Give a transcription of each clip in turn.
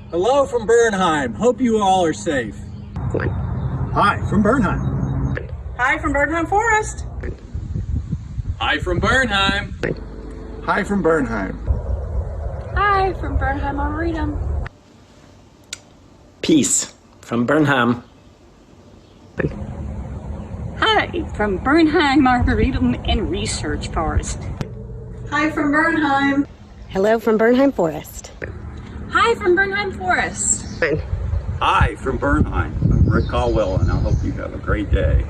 Hello from Bernheim. Hope you all are safe. Hi from Bernheim. Hi from Bernheim Forest. Hi from Bernheim. Hi from Bernheim. Hi from Bernheim Arboretum. Peace from Bernheim. Hi from Bernheim Arboretum and Research Forest. Hi from Bernheim. Hello from Bernheim Forest. Hi from Bernheim Forest. Hi from Bernheim. I'm Rick Caldwell, and I hope you have a great day.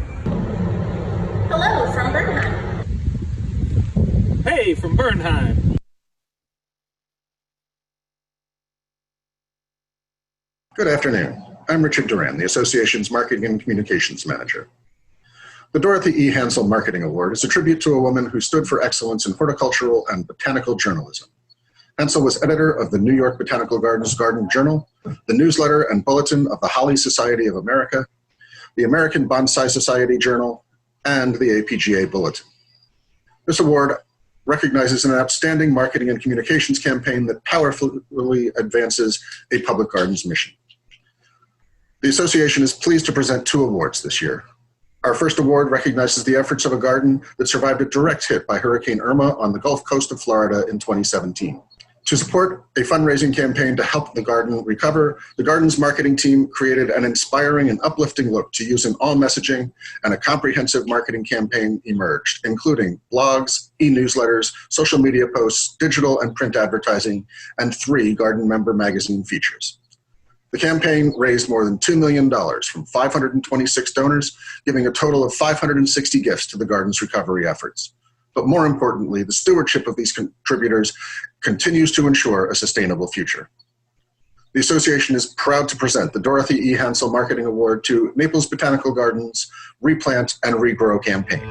Hello from Bernheim. Hey from Bernheim. Good afternoon. I'm Richard Duran, the Association's Marketing and Communications Manager. The Dorothy E. Hansel Marketing Award is a tribute to a woman who stood for excellence in horticultural and botanical journalism. Hansel was editor of the New York Botanical Gardens Garden Journal, the newsletter and bulletin of the Holly Society of America, the American Bonsai Society Journal, and the APGA Bulletin. This award recognizes an outstanding marketing and communications campaign that powerfully advances a public gardens mission. The association is pleased to present 2 awards this year. Our first award recognizes the efforts of a garden that survived a direct hit by Hurricane Irma on the Gulf Coast of Florida in 2017. To support a fundraising campaign to help the garden recover, the garden's marketing team created an inspiring and uplifting look to use in all messaging, and a comprehensive marketing campaign emerged, including blogs, e-newsletters, social media posts, digital and print advertising, and 3 Garden Member magazine features. The campaign raised more than $2 million from 526 donors, giving a total of 560 gifts to the garden's recovery efforts. But more importantly, the stewardship of these contributors continues to ensure a sustainable future. The association is proud to present the Dorothy E. Hansel Marketing Award to Naples Botanical Gardens' Replant and Regrow campaign.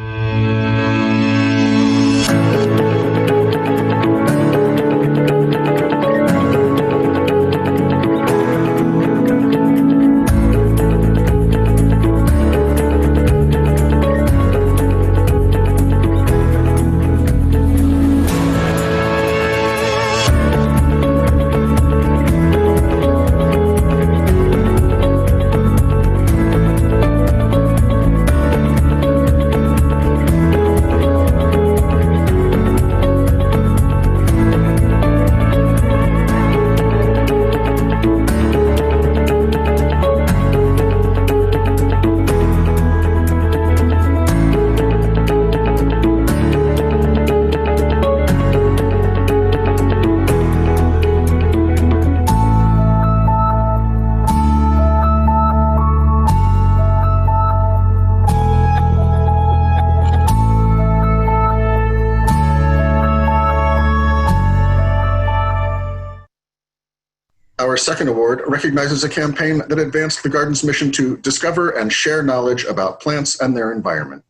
Our second award recognizes a campaign that advanced the garden's mission to discover and share knowledge about plants and their environment.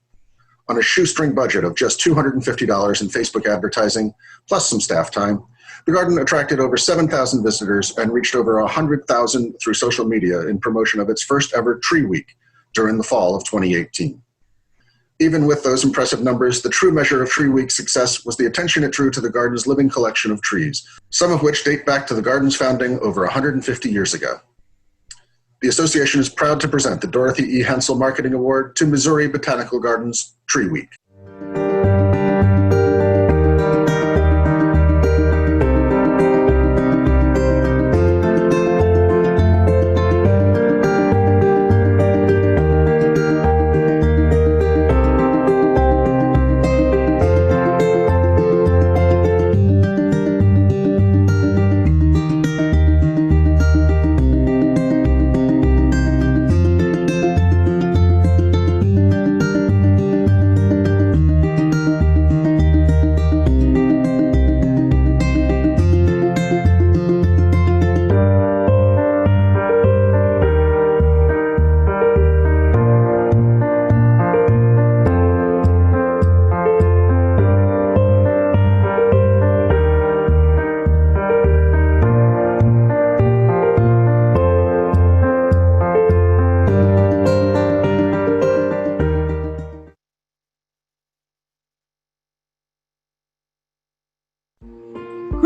On a shoestring budget of just $250 in Facebook advertising, plus some staff time, the garden attracted over 7,000 visitors and reached over 100,000 through social media in promotion of its first ever Tree Week during the fall of 2018. Even with those impressive numbers, the true measure of Tree Week's success was the attention it drew to the garden's living collection of trees, some of which date back to the garden's founding over 150 years ago. The association is proud to present the Dorothy E. Hansel Marketing Award to Missouri Botanical Gardens Tree Week.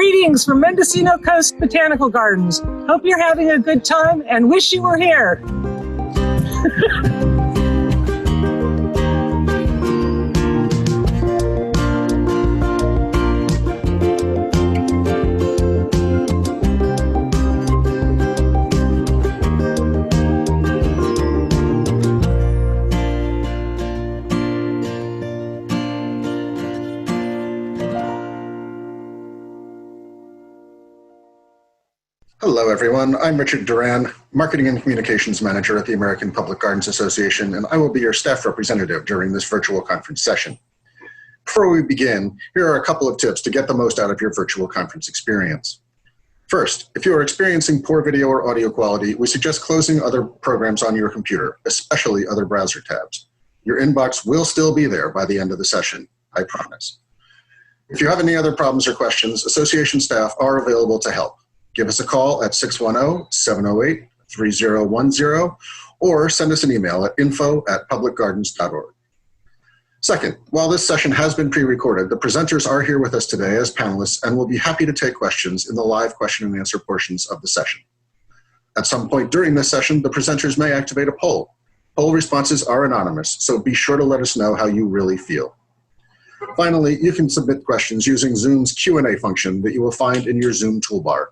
Greetings from Mendocino Coast Botanical Gardens. Hope you're having a good time and wish you were here. Hello, everyone. I'm Richard Duran, Marketing and Communications Manager at the American Public Gardens Association, and I will be your staff representative during this virtual conference session. Before we begin, here are a couple of tips to get the most out of your virtual conference experience. First, if you are experiencing poor video or audio quality, we suggest closing other programs on your computer, especially other browser tabs. Your inbox will still be there by the end of the session, I promise. If you have any other problems or questions, association staff are available to help. Give us a call at 610-708-3010 or send us an email at info@publicgardens.org. Second, while this session has been pre-recorded, the presenters are here with us today as panelists and will be happy to take questions in the live question and answer portions of the session. At some point during this session, the presenters may activate a poll. Poll responses are anonymous, so be sure to let us know how you really feel. Finally, you can submit questions using Zoom's Q&A function that you will find in your Zoom toolbar.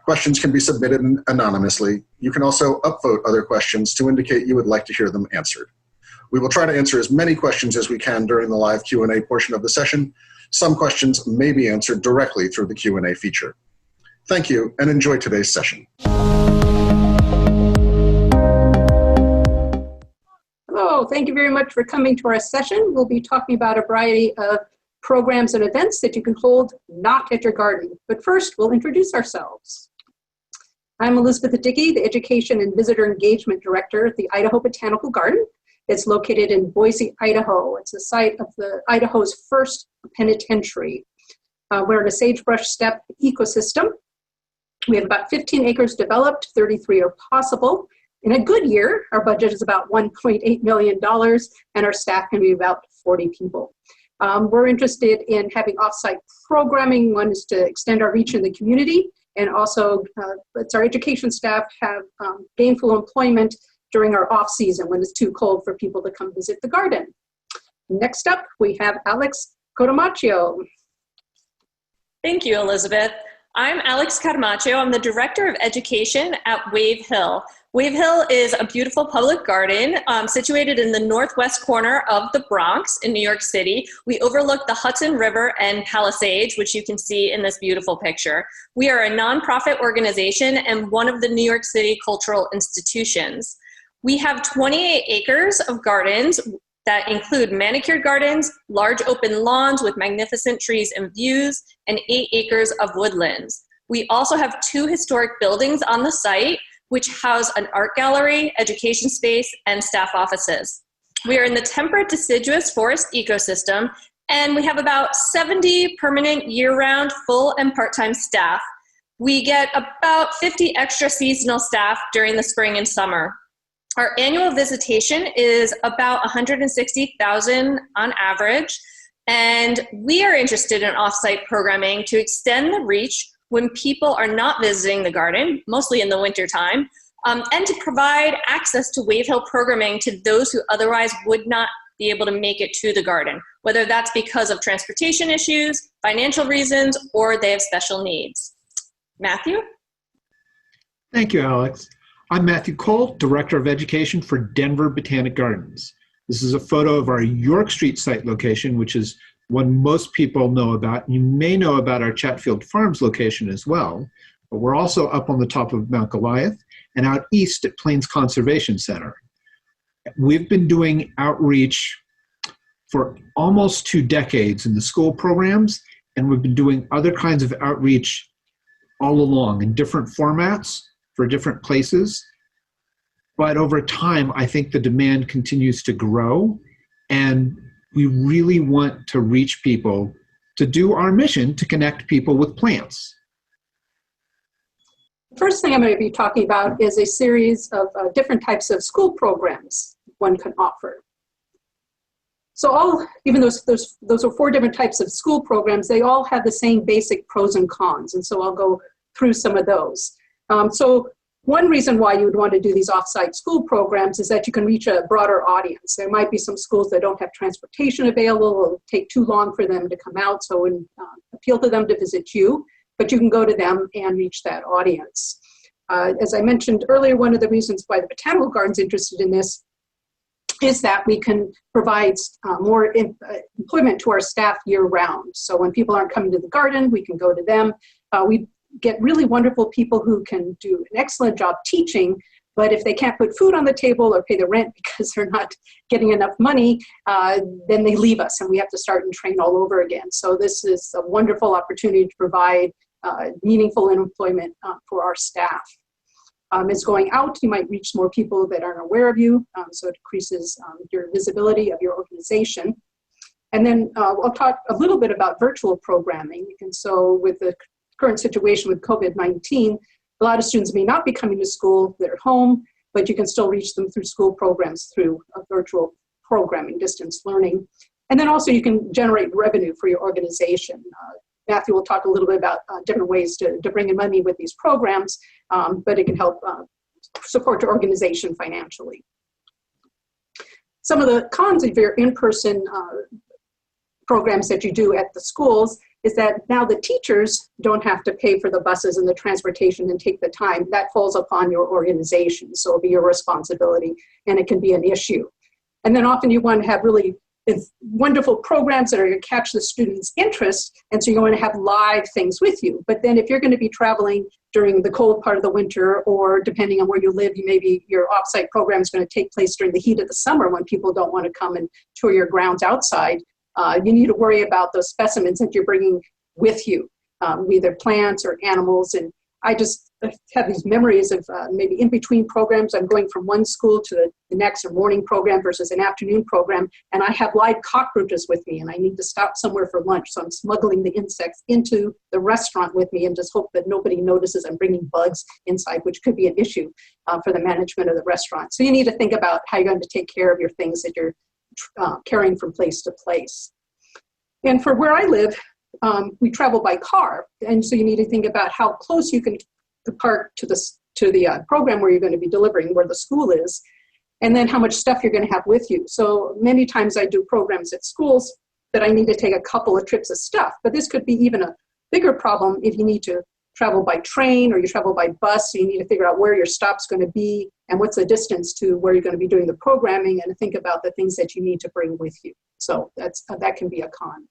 Questions can be submitted anonymously. You can also upvote other questions to indicate you would like to hear them answered. We will try to answer as many questions as we can during the live Q&A portion of the session. Some questions may be answered directly through the Q&A feature. Thank you, and enjoy today's session. Hello, thank you very much for coming to our session. We'll be talking about a variety of programs and events that you can hold not at your garden. But first, we'll introduce ourselves. I'm Elizabeth Dickey, the Education and Visitor Engagement Director at the Idaho Botanical Garden. It's located in Boise, Idaho. It's the site of Idaho's first penitentiary. We're in a sagebrush steppe ecosystem. We have about 15 acres developed, 33 are possible. In a good year, our budget is about $1.8 million, and our staff can be about 40 people. We're interested in having off-site programming. One is to extend our reach in the community, and also lets our education staff have gainful employment during our off-season when it's too cold for people to come visit the garden. Next up, we have Alex Cotomaccio. Thank you, Elizabeth. I'm Alex Cotomaccio. I'm the Director of Education at Wave Hill. Wave Hill is a beautiful public garden situated in the northwest corner of the Bronx in New York City. We overlook the Hudson River and Palisades, which you can see in this beautiful picture. We are a nonprofit organization and one of the New York City cultural institutions. We have 28 acres of gardens that include manicured gardens, large open lawns with magnificent trees and views, and 8 acres of woodlands. We also have 2 historic buildings on the site, which house an art gallery, education space, and staff offices. We are in the temperate deciduous forest ecosystem, and we have about 70 permanent year-round full and part-time staff. We get about 50 extra seasonal staff during the spring and summer. Our annual visitation is about 160,000 on average, and we are interested in off-site programming to extend the reach when people are not visiting the garden, mostly in the winter time, and to provide access to Wave Hill programming to those who otherwise would not be able to make it to the garden, whether that's because of transportation issues, financial reasons, or they have special needs. Matthew? Thank you, Alex. I'm Matthew Cole, Director of Education for Denver Botanic Gardens. This is a photo of our York Street site location, which is one most people know about. You may know about our Chatfield Farms location as well, but we're also up on the top of Mount Goliath and out east at Plains Conservation Center. We've been doing outreach for almost 2 decades in the school programs, and we've been doing other kinds of outreach all along in different formats for different places. But over time, I think the demand continues to grow, and we really want to reach people to do our mission to connect people with plants. The first thing I'm going to be talking about is a series of different types of school programs one can offer. So even though those are 4 different types of school programs, they all have the same basic pros and cons, and so I'll go through some of those. So one reason why you would want to do these off-site school programs is that you can reach a broader audience. There might be some schools that don't have transportation available, or it'll take too long for them to come out, so it would appeal to them to visit you, but you can go to them and reach that audience. As I mentioned earlier, one of the reasons why the Botanical Garden's interested in this is that we can provide more employment to our staff year-round. So when people aren't coming to the garden, we can go to them. We get really wonderful people who can do an excellent job teaching, but if they can't put food on the table or pay the rent because they're not getting enough money, then they leave us and we have to start and train all over again. So this is a wonderful opportunity to provide meaningful employment for our staff. As going out, you might reach more people that aren't aware of you, so it increases your visibility of your organization. And then I'll talk a little bit about virtual programming. And so with the current situation with COVID-19, a lot of students may not be coming to school, they're home, but you can still reach them through school programs through virtual programming, distance learning. And then also you can generate revenue for your organization. Matthew will talk a little bit about different ways to bring in money with these programs, but it can help support your organization financially. Some of the cons of your in-person programs that you do at the schools is that now the teachers don't have to pay for the buses and the transportation and take the time. That falls upon your organization, so it'll be your responsibility, and it can be an issue. And then often you want to have really wonderful programs that are going to catch the students' interest, and so you want to have live things with you. But then if you're going to be traveling during the cold part of the winter, or depending on where you live, maybe your offsite program is going to take place during the heat of the summer when people don't want to come and tour your grounds outside. You need to worry about those specimens that you're bringing with you, either plants or animals. And I just have these memories of maybe in between programs. I'm going from one school to the next, a morning program versus an afternoon program, and I have live cockroaches with me, and I need to stop somewhere for lunch. So I'm smuggling the insects into the restaurant with me and just hope that nobody notices I'm bringing bugs inside, which could be an issue for the management of the restaurant. So you need to think about how you're going to take care of your things that you're carrying from place to place. And for where I live, we travel by car, and so you need to think about how close you can park to the program where you're going to be delivering, where the school is, and then how much stuff you're going to have with you. So many times I do programs at schools that I need to take a couple of trips of stuff, but this could be even a bigger problem if you need to travel by train or you travel by bus, so you need to figure out where your stop's going to be and what's the distance to where you're going to be doing the programming, and to think about the things that you need to bring with you. So that can be a con.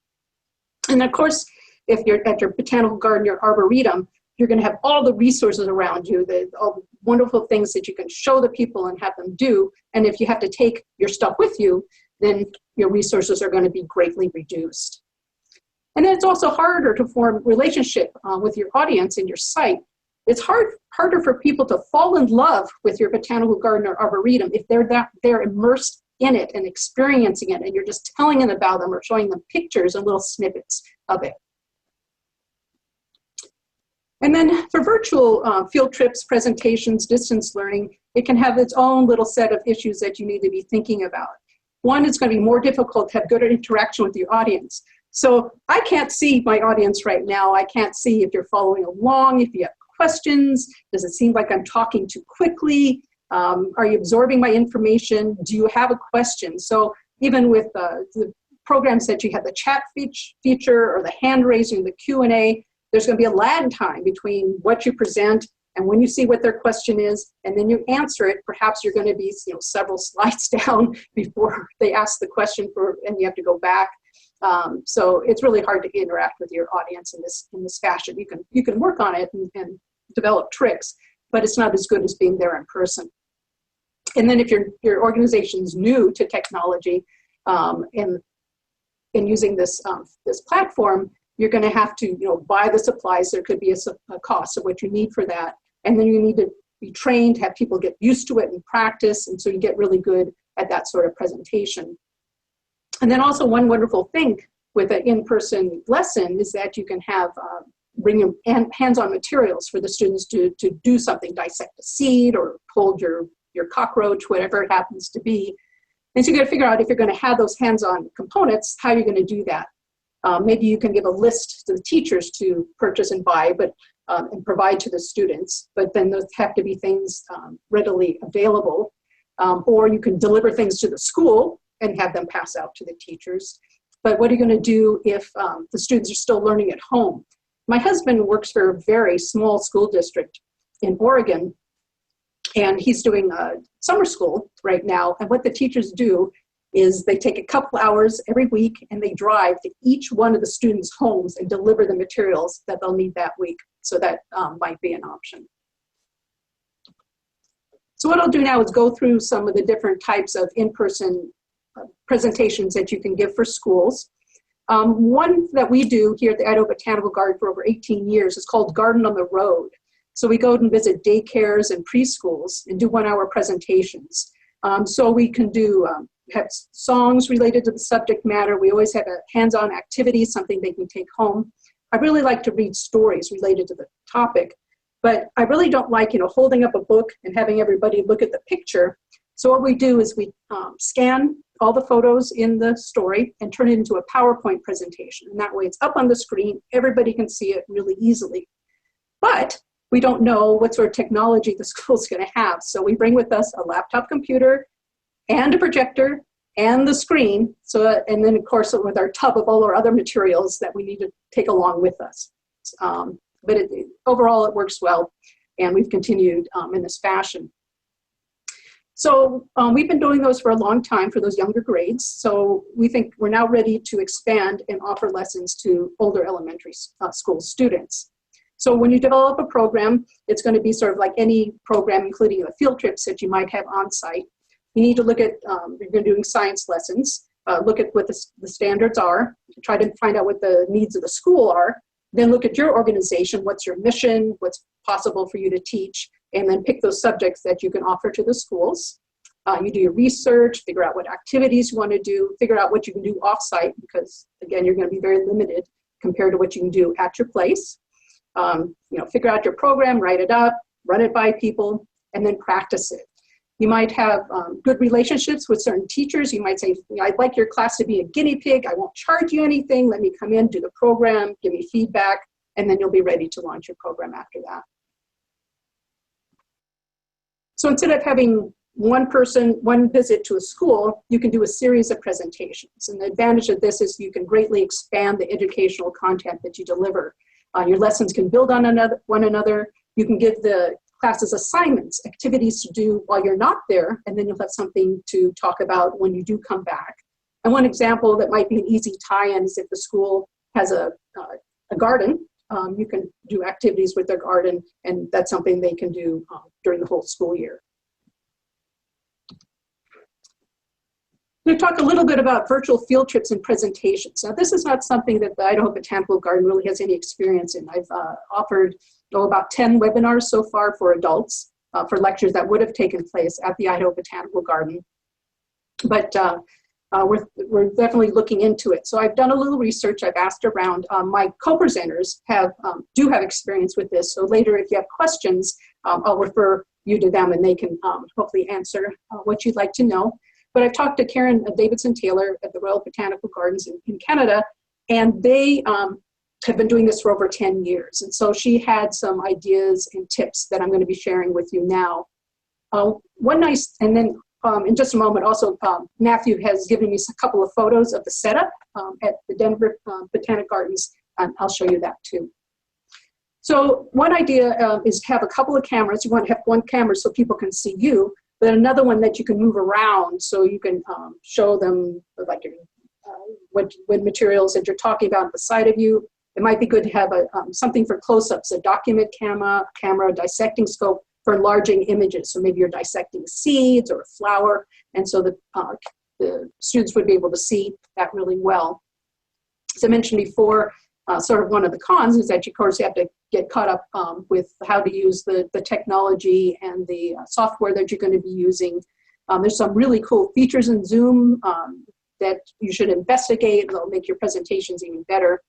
And of course, if you're at your botanical garden, your arboretum, you're going to have all the resources around you, all the wonderful things that you can show the people and have them do. And if you have to take your stuff with you, then your resources are going to be greatly reduced. And then it's also harder to form relationship with your audience and your site. It's harder for people to fall in love with your botanical garden or arboretum if they're immersed in it and experiencing it, and you're just telling them about them or showing them pictures and little snippets of it. And then for virtual field trips, presentations, distance learning, it can have its own little set of issues that you need to be thinking about. One, it's going to be more difficult to have good interaction with your audience. So I can't see my audience right now. I can't see if you're following along, if you have questions. Does it seem like I'm talking too quickly? Are you absorbing my information? Do you have a question? So even with the programs that you have the chat feature or the hand raising, the Q&A, there's going to be a lag time between what you present and when you see what their question is, and then you answer it. Perhaps you're going to be several slides down before they ask the question and you have to go back. So it's really hard to interact with your audience in this fashion. You can work on it and develop tricks, but it's not as good as being there in person. And then if your organization's new to technology and using this platform, you're going to have to buy the supplies. There could be a cost of what you need for that, and then you need to be trained, have people get used to it and practice, and so you get really good at that sort of presentation. And then also one wonderful thing with an in-person lesson is that you can have bring hands-on materials for the students to do something, dissect a seed or hold your cockroach, whatever it happens to be. And so you got to figure out, if you're going to have those hands-on components, how you're going to do that. Maybe you can give a list to the teachers to purchase and buy, but and provide to the students, but then those have to be things readily available. Or you can deliver things to the school and have them pass out to the teachers. But what are you going to do if the students are still learning at home? My husband works for a very small school district in Oregon, and he's doing summer school right now. And what the teachers do is they take a couple hours every week and they drive to each one of the students' homes and deliver the materials that they'll need that week. So that might be an option. So what I'll do now is go through some of the different types of in-person presentations that you can give for schools. One that we do here at the Idaho Botanical Garden for over 18 years is called Garden on the Road. So we go and visit daycares and preschools and do 1-hour presentations. So we can do have songs related to the subject matter. We always have a hands-on activity, something they can take home. I really like to read stories related to the topic, but I really don't like, holding up a book and having everybody look at the picture. So what we do is we scan all the photos in the story and turn it into a PowerPoint presentation. And that way it's up on the screen, everybody can see it really easily. But we don't know what sort of technology the school's going to have. So we bring with us a laptop computer and a projector and the screen. And then, of course, with our tub of all our other materials that we need to take along with us. But overall, it works well, and we've continued in this fashion. So we've been doing those for a long time for those younger grades. So we think we're now ready to expand and offer lessons to older elementary school students. So when you develop a program, it's going to be sort of like any program, including the field trips that you might have on site. You need to look at, you're going to be doing science lessons, look at what the standards are, try to find out what the needs of the school are, then look at your organization, what's your mission, what's possible for you to teach, and then pick those subjects that you can offer to the schools. You do your research, figure out what activities you want to do, figure out what you can do off-site, because again, you're going to be very limited compared to what you can do at your place. Figure out your program, write it up, run it by people, and then practice it. You might have good relationships with certain teachers. You might say, I'd like your class to be a guinea pig. I won't charge you anything. Let me come in, do the program, give me feedback, and then you'll be ready to launch your program after that. So instead of having one person, one visit to a school, you can do a series of presentations. And the advantage of this is you can greatly expand the educational content that you deliver. Your lessons can build on one another. You can give the classes assignments, activities to do while you're not there, and then you'll have something to talk about when you do come back. And one example that might be an easy tie-in is if the school has a garden, you can do activities with their garden, and that's something they can do during the whole school year. I'm going to talk a little bit about virtual field trips and presentations. Now, this is not something that the Idaho Botanical Garden really has any experience in. I've offered about 10 webinars so far for adults for lectures that would have taken place at the Idaho Botanical Garden. But we're definitely looking into it. So I've done a little research. I've asked around. My co-presenters do have experience with this. So later, if you have questions, I'll refer you to them, and they can hopefully answer what you'd like to know. But I've talked to Karen Davidson-Taylor at the Royal Botanical Gardens in Canada, and they have been doing this for over 10 years. And so she had some ideas and tips that I'm going to be sharing with you now. And then in just a moment, also Matthew has given me a couple of photos of the setup at the Denver Botanic Gardens, and I'll show you that too. So one idea is to have a couple of cameras. You want to have one camera so people can see you, but another one that you can move around so you can show them like what materials that you're talking about at the side of you. It might be good to have something for close-ups, a document camera, a dissecting scope for enlarging images. So maybe you're dissecting seeds or a flower, and so the students would be able to see that really well. As I mentioned before, sort of one of the cons is that, of course, you have to get caught up with how to use the technology and the software that you're going to be using. There's some really cool features in Zoom that you should investigate. They'll make your presentations even better.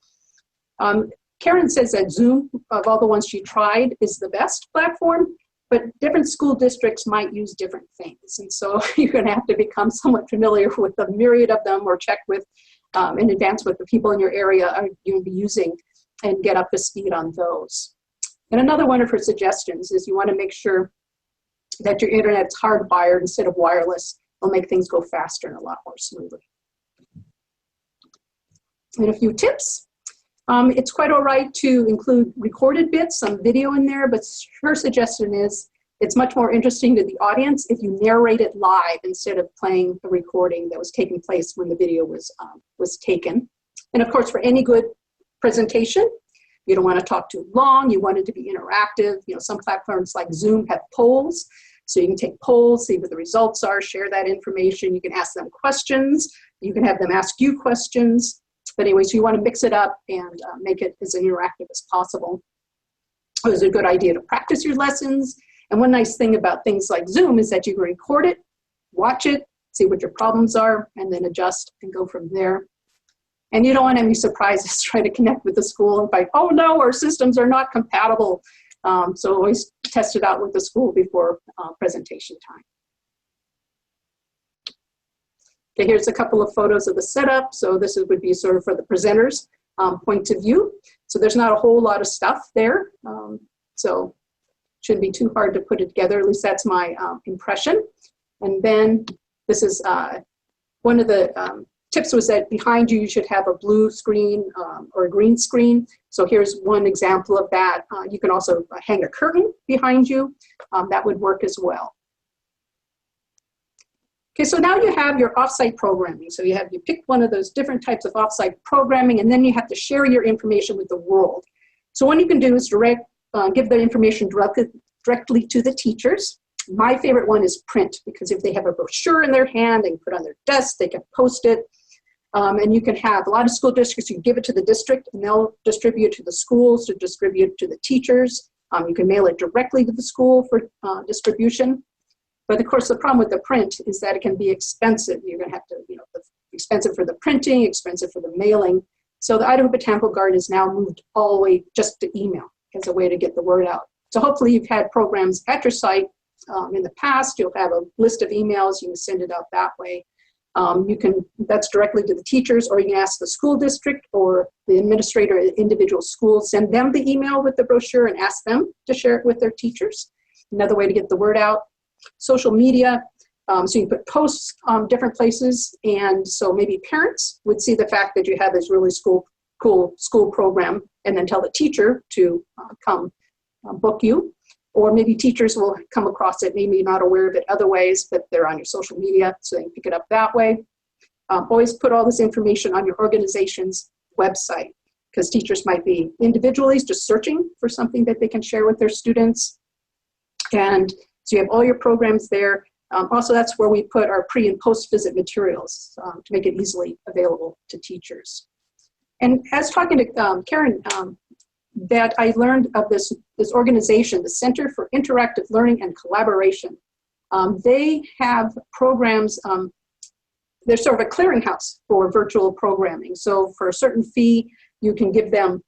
Karen says that Zoom, of all the ones she tried, is the best platform, but different school districts might use different things. And so you're going to have to become somewhat familiar with the myriad of them, or check with in advance what the people in your area are going to be using and get up to speed on those. And another one of her suggestions is you want to make sure that your internet's hardwired instead of wireless. It'll make things go faster and a lot more smoothly. And a few tips. It's quite all right to include recorded bits, some video in there, but her suggestion is it's much more interesting to the audience if you narrate it live instead of playing a recording that was taking place when the video was taken. And of course, for any good presentation, you don't want to talk too long. You want it to be interactive. You know, some platforms like Zoom have polls, so you can take polls, see what the results are, share that information. You can ask them questions. You can have them ask you questions. But anyway, so you want to mix it up and make it as interactive as possible. It was a good idea to practice your lessons. And one nice thing about things like Zoom is that you can record it, watch it, see what your problems are, and then adjust and go from there. And you don't want any surprises trying to connect with the school and find, oh no, our systems are not compatible. So always test it out with the school before presentation time. Okay, here's a couple of photos of the setup. So this would be sort of for the presenter's point of view. So there's not a whole lot of stuff there. So it shouldn't be too hard to put it together. At least that's my impression. And then this is one of the tips was that behind you, you should have a blue screen or a green screen. So here's one example of that. You can also hang a curtain behind you. That would work as well. Okay, so now you have your offsite programming. So you pick one of those different types of offsite programming, and then you have to share your information with the world. So what you can do is give the information directly to the teachers. My favorite one is print, because if they have a brochure in their hand, they can put it on their desk, they can post it. And you can have a lot of school districts, you give it to the district and they'll distribute to the schools to distribute to the teachers. You can mail it directly to the school for distribution. But of course, the problem with the print is that it can be expensive. You're going to have to, expensive for the printing, expensive for the mailing. So the Idaho Botanical Garden is now moved all the way just to email as a way to get the word out. So hopefully you've had programs at your site in the past. You'll have a list of emails. You can send it out that way. That's directly to the teachers, or you can ask the school district or the administrator at individual schools, send them the email with the brochure and ask them to share it with their teachers. Another way to get the word out. Social media, so you put posts on different places, and so maybe parents would see the fact that you have this really cool school program and then tell the teacher to come book you. Or maybe teachers will come across it, maybe not aware of it other ways, but they're on your social media, so they can pick it up that way. Always put all this information on your organization's website, because teachers might be individually just searching for something that they can share with their students. And so you have all your programs there. Also, that's where we put our pre and post visit materials to make it easily available to teachers. And as talking to Karen, that I learned of this organization, the Center for Interactive Learning and Collaboration. They have programs, they're sort of a clearinghouse for virtual programming. So for a certain fee, you can give them,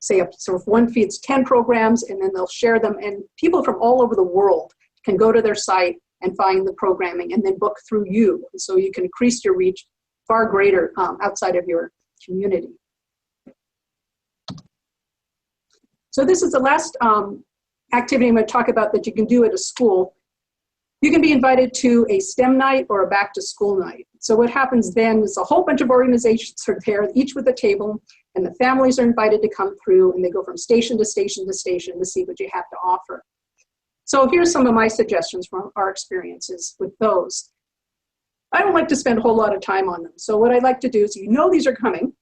say, sort of one fee, it's 10 programs, and then they'll share them. And people from all over the world can go to their site and find the programming and then book through you. And so you can increase your reach far greater outside of your community. So this is the last activity I'm going to talk about that you can do at a school. You can be invited to a STEM night or a back to school night. So what happens then is a whole bunch of organizations are there, each with a table, and the families are invited to come through, and they go from station to station to station to see what you have to offer. So here's some of my suggestions from our experiences with those. I don't like to spend a whole lot of time on them. So what I like to do is, these are coming,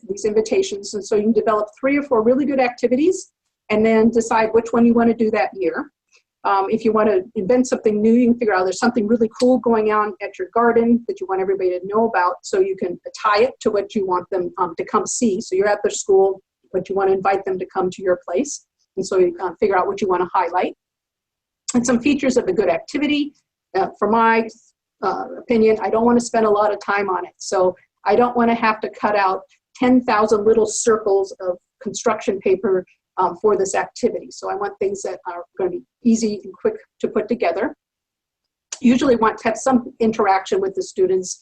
these invitations, and so you can develop 3 or 4 really good activities and then decide which one you want to do that year. If you want to invent something new, you can figure out there's something really cool going on at your garden that you want everybody to know about, so you can tie it to what you want them to come see. So you're at their school, but you want to invite them to come to your place, and so you figure out what you want to highlight. And some features of a good activity. For my opinion, I don't want to spend a lot of time on it. So I don't want to have to cut out 10,000 little circles of construction paper for this activity. So I want things that are going to be easy and quick to put together. Usually want to have some interaction with the students.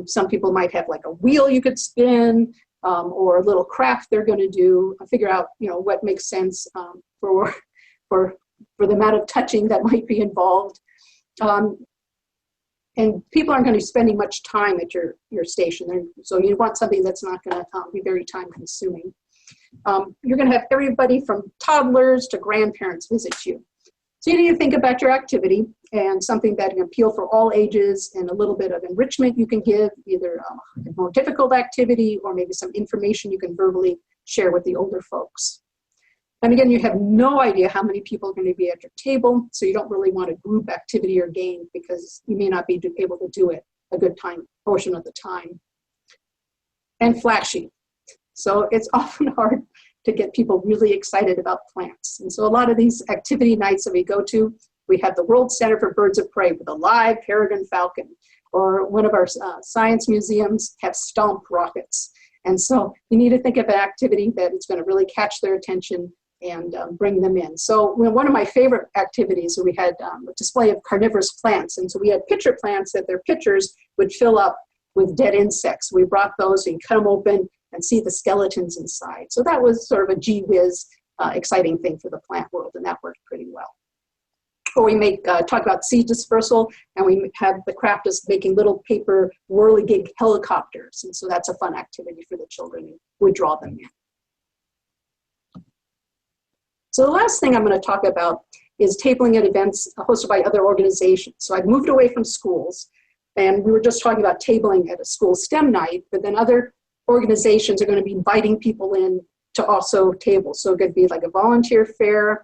Some people might have like a wheel you could spin. or a little craft they're going to do, figure out, what makes sense for the amount of touching that might be involved. And people aren't going to be spending much time at your station. So you want something that's not going to be very time consuming. You're going to have everybody from toddlers to grandparents visit you. So you need to think about your activity and something that can appeal for all ages, and a little bit of enrichment you can give, either a more difficult activity or maybe some information you can verbally share with the older folks. And again, you have no idea how many people are going to be at your table, so you don't really want a group activity or game because you may not be able to do it a good portion of the time. And flashy. So it's often hard to get people really excited about plants. And so a lot of these activity nights that we go to, we have the World Center for Birds of Prey with a live peregrine falcon, or one of our science museums have stomp rockets. And so you need to think of an activity that is going to really catch their attention and bring them in. So one of my favorite activities, we had a display of carnivorous plants. And so we had pitcher plants that their pitchers would fill up with dead insects. We brought those and cut them open and see the skeletons inside. So that was sort of a gee whiz exciting thing for the plant world, and that worked pretty well. Or we talk about seed dispersal, and we have the craft is making little paper whirligig helicopters. And so that's a fun activity for the children who would draw them in. So the last thing I'm going to talk about is tabling at events hosted by other organizations. So I've moved away from schools, and we were just talking about tabling at a school STEM night, but then other organizations are going to be inviting people in to also table. So it could be like a volunteer fair,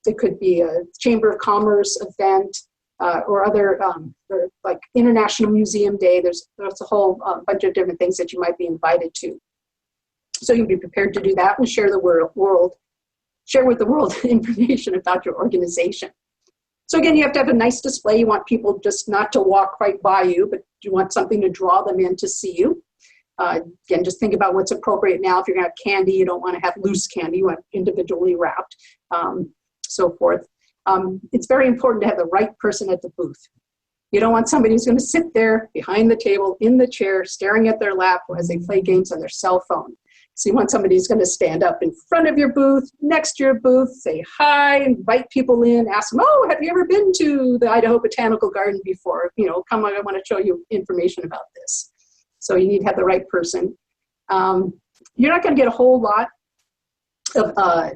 it could be a Chamber of Commerce event, or other, or like International Museum Day. There's a whole bunch of different things that you might be invited to. So you can be prepared to do that and share with the world information about your organization. So again, you have to have a nice display. You want people just not to walk right by you, but you want something to draw them in to see you. Again, just think about what's appropriate now. If you're going to have candy, you don't want to have loose candy. You want individually wrapped, so forth. It's very important to have the right person at the booth. You don't want somebody who's going to sit there behind the table, in the chair, staring at their lap as they play games on their cell phone. So you want somebody who's going to stand up in front of your booth, next to your booth, say hi, invite people in, ask them, oh, have you ever been to the Idaho Botanical Garden before? Come on, I want to show you information about this. So you need to have the right person. You're not going to get a whole lot of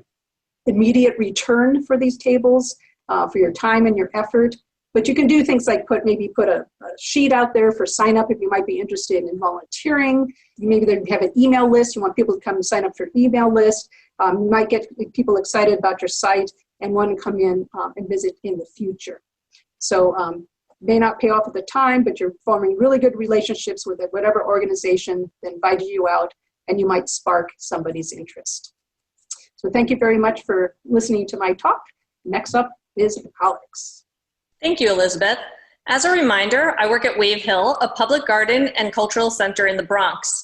immediate return for these tables, for your time and your effort. But you can do things like put a sheet out there for sign up if you might be interested in volunteering. You maybe have an email list. You want people to come and sign up for your email list. You might get people excited about your site and want to come in and visit in the future. So may not pay off at the time, but you're forming really good relationships with whatever organization that invited you out, and you might spark somebody's interest. So thank you very much for listening to my talk. Next up is Alex. Thank you, Elizabeth. As a reminder, I work at Wave Hill, a public garden and cultural center in the Bronx.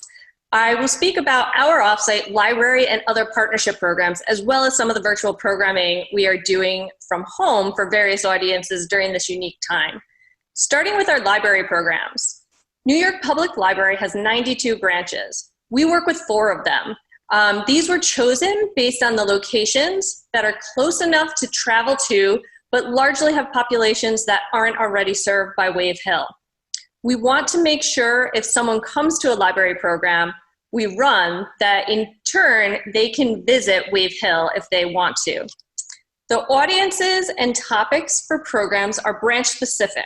I will speak about our offsite library and other partnership programs, as well as some of the virtual programming we are doing from home for various audiences during this unique time. Starting with our library programs. New York Public Library has 92 branches. We work with 4 of them. These were chosen based on the locations that are close enough to travel to, but largely have populations that aren't already served by Wave Hill. We want to make sure if someone comes to a library program we run, that in turn they can visit Wave Hill if they want to. The audiences and topics for programs are branch specific.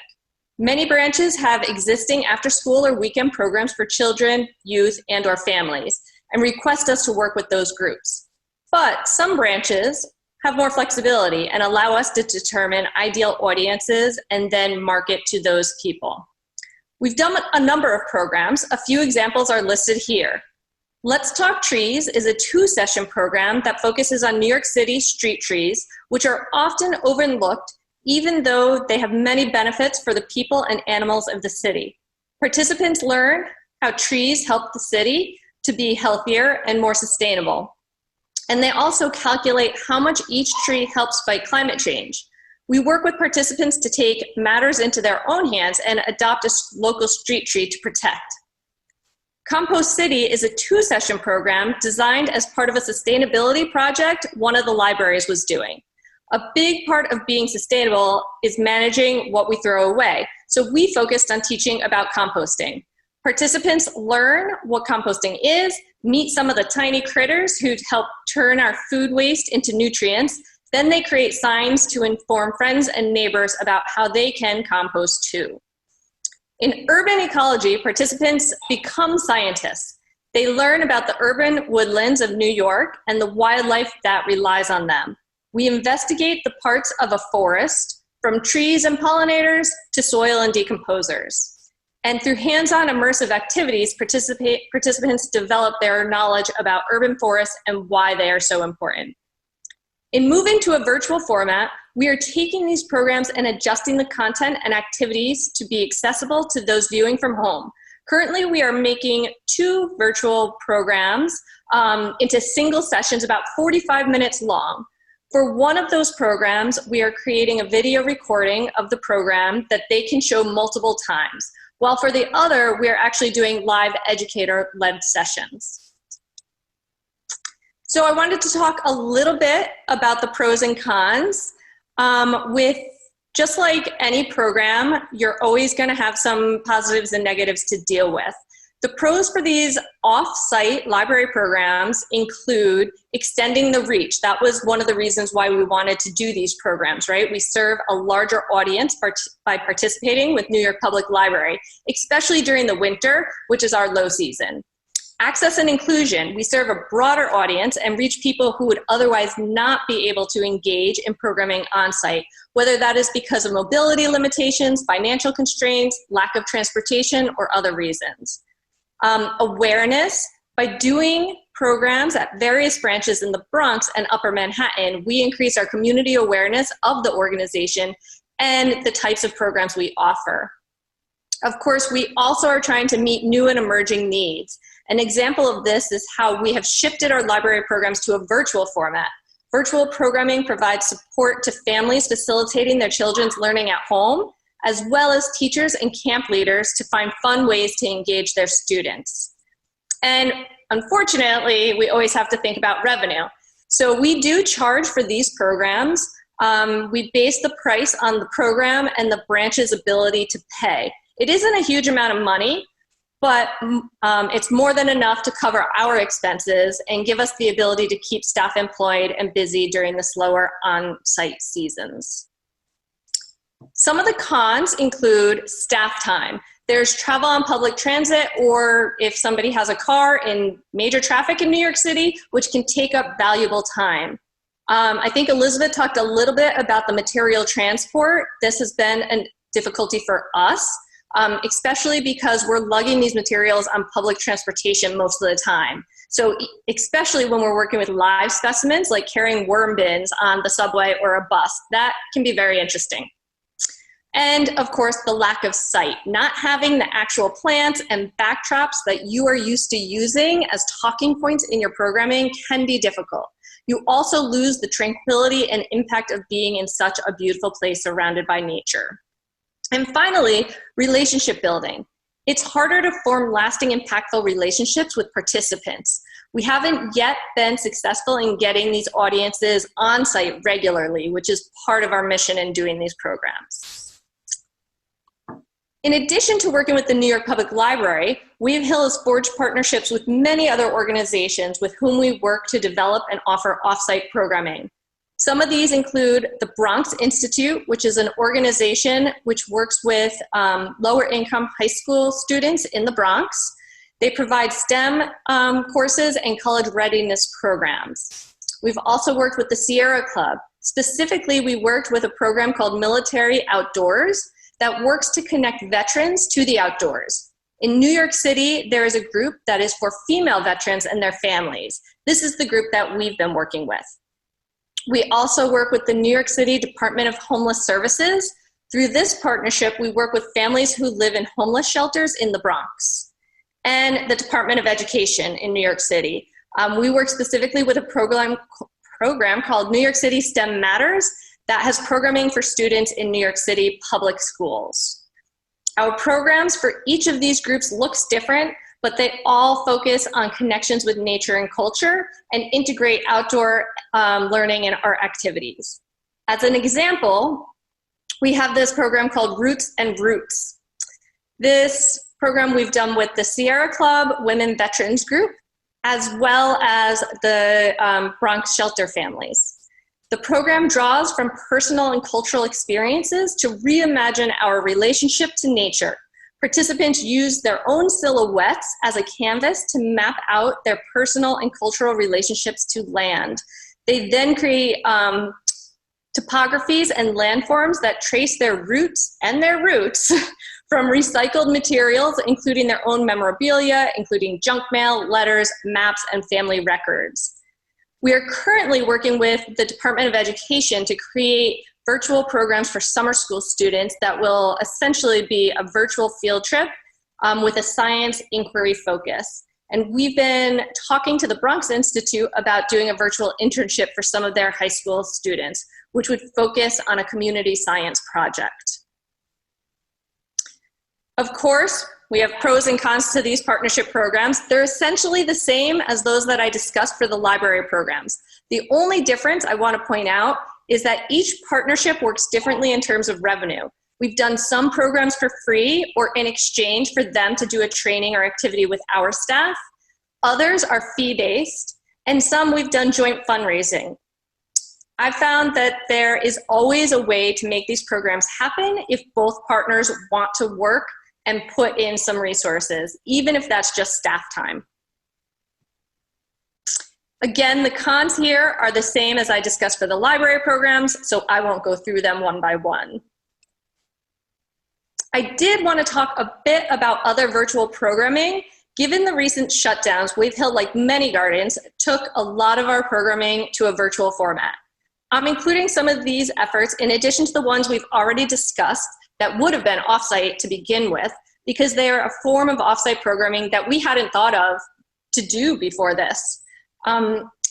Many branches have existing after-school or weekend programs for children, youth, and or families, and request us to work with those groups. But some branches have more flexibility and allow us to determine ideal audiences and then market to those people. We've done a number of programs. A few examples are listed here. Let's Talk Trees is a 2-session program that focuses on New York City street trees, which are often overlooked even though they have many benefits for the people and animals of the city. Participants learn how trees help the city to be healthier and more sustainable. And they also calculate how much each tree helps fight climate change. We work with participants to take matters into their own hands and adopt a local street tree to protect. Compost City is a 2-session program designed as part of a sustainability project one of the libraries was doing. A big part of being sustainable is managing what we throw away. So we focused on teaching about composting. Participants learn what composting is, meet some of the tiny critters who help turn our food waste into nutrients. Then they create signs to inform friends and neighbors about how they can compost too. In urban ecology, participants become scientists. They learn about the urban woodlands of New York and the wildlife that relies on them. We investigate the parts of a forest, from trees and pollinators to soil and decomposers. And through hands-on immersive activities, participants develop their knowledge about urban forests and why they are so important. In moving to a virtual format, we are taking these programs and adjusting the content and activities to be accessible to those viewing from home. Currently, we are making 2 virtual programs into single sessions about 45 minutes long. For one of those programs, we are creating a video recording of the program that they can show multiple times, while for the other, we are actually doing live educator-led sessions. So I wanted to talk a little bit about the pros and cons. With just like any program, you're always going to have some positives and negatives to deal with. The pros for these off-site library programs include extending the reach. That was one of the reasons why we wanted to do these programs, right? We serve a larger audience by participating with New York Public Library, especially during the winter, which is our low season. Access and inclusion. We serve a broader audience and reach people who would otherwise not be able to engage in programming on-site, whether that is because of mobility limitations, financial constraints, lack of transportation, or other reasons. Awareness. By doing programs at various branches in the Bronx and Upper Manhattan, we increase our community awareness of the organization and the types of programs we offer. Of course, we also are trying to meet new and emerging needs. An example of this is how we have shifted our library programs to a virtual format. Virtual programming provides support to families facilitating their children's learning at home, as well as teachers and camp leaders to find fun ways to engage their students. And unfortunately, we always have to think about revenue. So we do charge for these programs. We base the price on the program and the branch's ability to pay. It isn't a huge amount of money, but it's more than enough to cover our expenses and give us the ability to keep staff employed and busy during the slower on-site seasons. Some of the cons include staff time. There's travel on public transit, or if somebody has a car in major traffic in New York City, which can take up valuable time. I think Elizabeth talked a little bit about the material transport. This has been a difficulty for us, especially because we're lugging these materials on public transportation most of the time. So especially when we're working with live specimens, like carrying worm bins on the subway or a bus, that can be very interesting. And of course, the lack of sight. Not having the actual plants and backdrops that you are used to using as talking points in your programming can be difficult. You also lose the tranquility and impact of being in such a beautiful place surrounded by nature. And finally, relationship building. It's harder to form lasting, impactful relationships with participants. We haven't yet been successful in getting these audiences on site regularly, which is part of our mission in doing these programs. In addition to working with the New York Public Library, Wave Hill has forged partnerships with many other organizations with whom we work to develop and offer off-site programming. Some of these include the Bronx Institute, which is an organization which works with lower income high school students in the Bronx. They provide STEM courses and college readiness programs. We've also worked with the Sierra Club. Specifically, we worked with a program called Military Outdoors that works to connect veterans to the outdoors. In New York City, there is a group that is for female veterans and their families. This is the group that we've been working with. We also work with the New York City Department of Homeless Services. Through this partnership, we work with families who live in homeless shelters in the Bronx. And the Department of Education in New York City. We work specifically with a program called New York City STEM Matters that has programming for students in New York City public schools. Our programs for each of these groups looks different, but they all focus on connections with nature and culture and integrate outdoor learning and art activities. As an example, we have this program called Roots and Roots. This program we've done with the Sierra Club Women Veterans Group, as well as the Bronx Shelter Families. The program draws from personal and cultural experiences to reimagine our relationship to nature. Participants use their own silhouettes as a canvas to map out their personal and cultural relationships to land. They then create topographies and landforms that trace their roots and their roots from recycled materials, including their own memorabilia, including junk mail, letters, maps, and family records. We are currently working with the Department of Education to create virtual programs for summer school students that will essentially be a virtual field trip with a science inquiry focus. And we've been talking to the Bronx Institute about doing a virtual internship for some of their high school students, which would focus on a community science project. Of course, we have pros and cons to these partnership programs. They're essentially the same as those that I discussed for the library programs. The only difference I want to point out is that each partnership works differently in terms of revenue. We've done some programs for free or in exchange for them to do a training or activity with our staff. Others are fee-based, and some we've done joint fundraising. I've found that there is always a way to make these programs happen if both partners want to work and put in some resources, even if that's just staff time. Again, the cons here are the same as I discussed for the library programs, so I won't go through them one by one. I did want to talk a bit about other virtual programming. Given the recent shutdowns, Wave Hill, like many gardens, took a lot of our programming to a virtual format. I'm including some of these efforts in addition to the ones we've already discussed that would have been offsite to begin with, because they are a form of offsite programming that we hadn't thought of to do before this.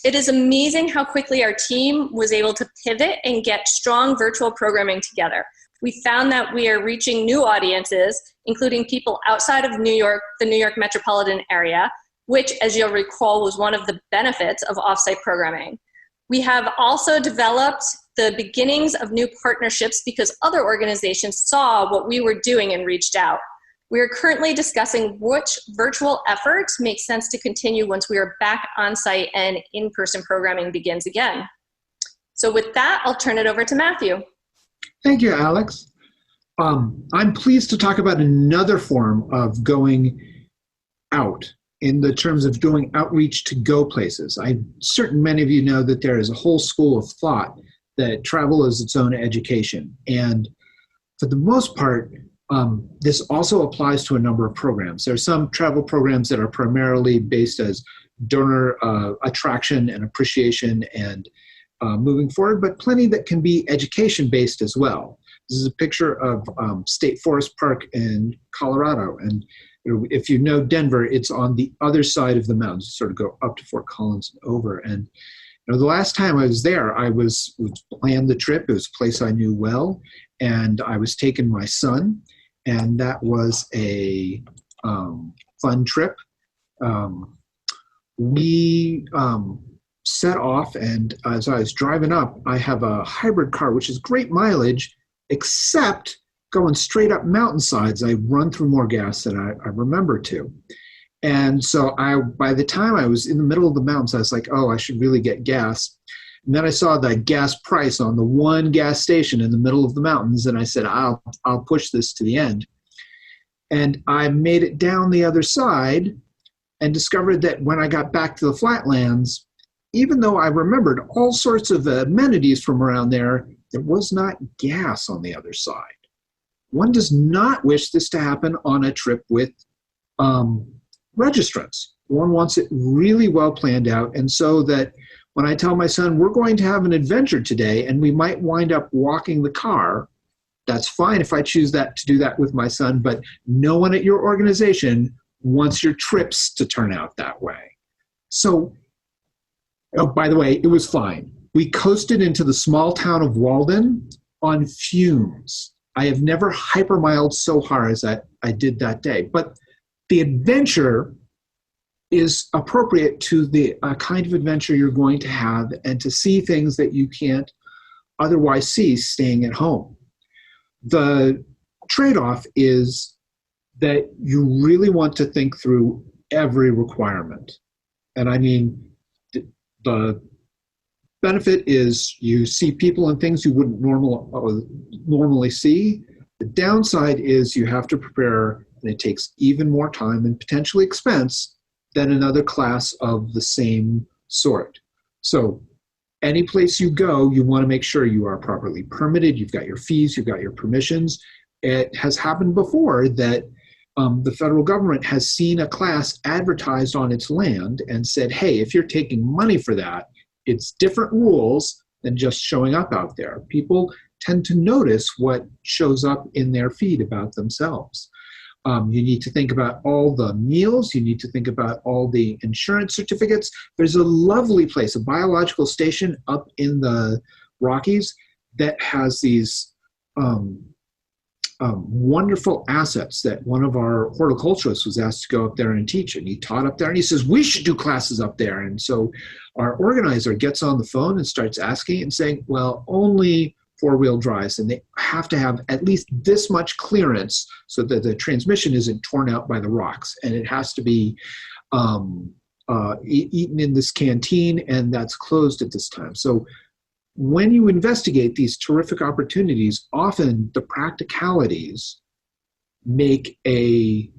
It is amazing how quickly our team was able to pivot and get strong virtual programming together. We found that we are reaching new audiences, including people outside of New York, the New York metropolitan area, which, as you'll recall, was one of the benefits of offsite programming. We have also developed the beginnings of new partnerships because other organizations saw what we were doing and reached out. We are currently discussing which virtual efforts make sense to continue once we are back on site and in-person programming begins again. So with that, I'll turn it over to Matthew. Thank you, Alex. I'm pleased to talk about another form of going out in the terms of doing outreach to go places. I'm certain many of you know that there is a whole school of thought that travel is its own education. And for the most part, this also applies to a number of programs. There are some travel programs that are primarily based as donor attraction and appreciation and moving forward, but plenty that can be education-based as well. This is a picture of State Forest Park in Colorado. And if you know Denver, it's on the other side of the mountains, sort of go up to Fort Collins and over. And the last time I was there, I was planned the trip. It was a place I knew well, and I was taking my son, and that was a fun trip. We set off, and as I was driving up, I have a hybrid car, which is great mileage, except going straight up mountainsides, I run through more gas than I remember to. And so by the time I was in the middle of the mountains, I was like, oh, I should really get gas. And then I saw the gas price on the one gas station in the middle of the mountains, and I said, I'll push this to the end. And I made it down the other side and discovered that when I got back to the flatlands, even though I remembered all sorts of amenities from around there, there was not gas on the other side. One does not wish this to happen on a trip with registrants. One wants it really well planned out, and so that when I tell my son, we're going to have an adventure today and we might wind up walking the car, that's fine if I choose to do that with my son, but no one at your organization wants your trips to turn out that way. So, oh, by the way, it was fine. We coasted into the small town of Walden on fumes. I have never hypermiled so hard as I did that day. But the adventure is appropriate to the kind of adventure you're going to have and to see things that you can't otherwise see staying at home. The trade-off is that you really want to think through every requirement. And I mean, the benefit is you see people and things you wouldn't normally see. The downside is you have to prepare, and it takes even more time and potentially expense than another class of the same sort. So any place you go, you want to make sure you are properly permitted, you've got your fees, you've got your permissions. It has happened before that the federal government has seen a class advertised on its land and said, hey, if you're taking money for that, it's different rules than just showing up out there. People tend to notice what shows up in their feed about themselves. You need to think about all the meals. You need to think about all the insurance certificates. There's a lovely place, a biological station up in the Rockies that has these wonderful assets that one of our horticulturists was asked to go up there and teach. And he taught up there and he says, we should do classes up there. And so our organizer gets on the phone and starts asking and saying, well, only four-wheel drives, and they have to have at least this much clearance so that the transmission isn't torn out by the rocks, and it has to be eaten in this canteen, and that's closed at this time. So when you investigate these terrific opportunities, often the practicalities make a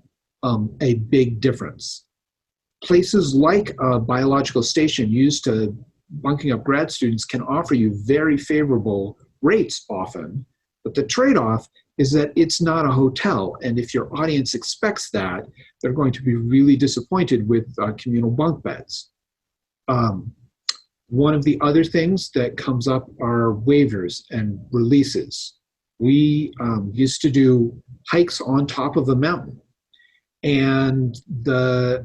big difference. Places like a biological station used to bunking up grad students can offer you very favorable rates often, but the trade-off is that it's not a hotel, and if your audience expects that, they're going to be really disappointed with communal bunk beds. One of the other things that comes up are waivers and releases. We used to do hikes on top of a mountain, and the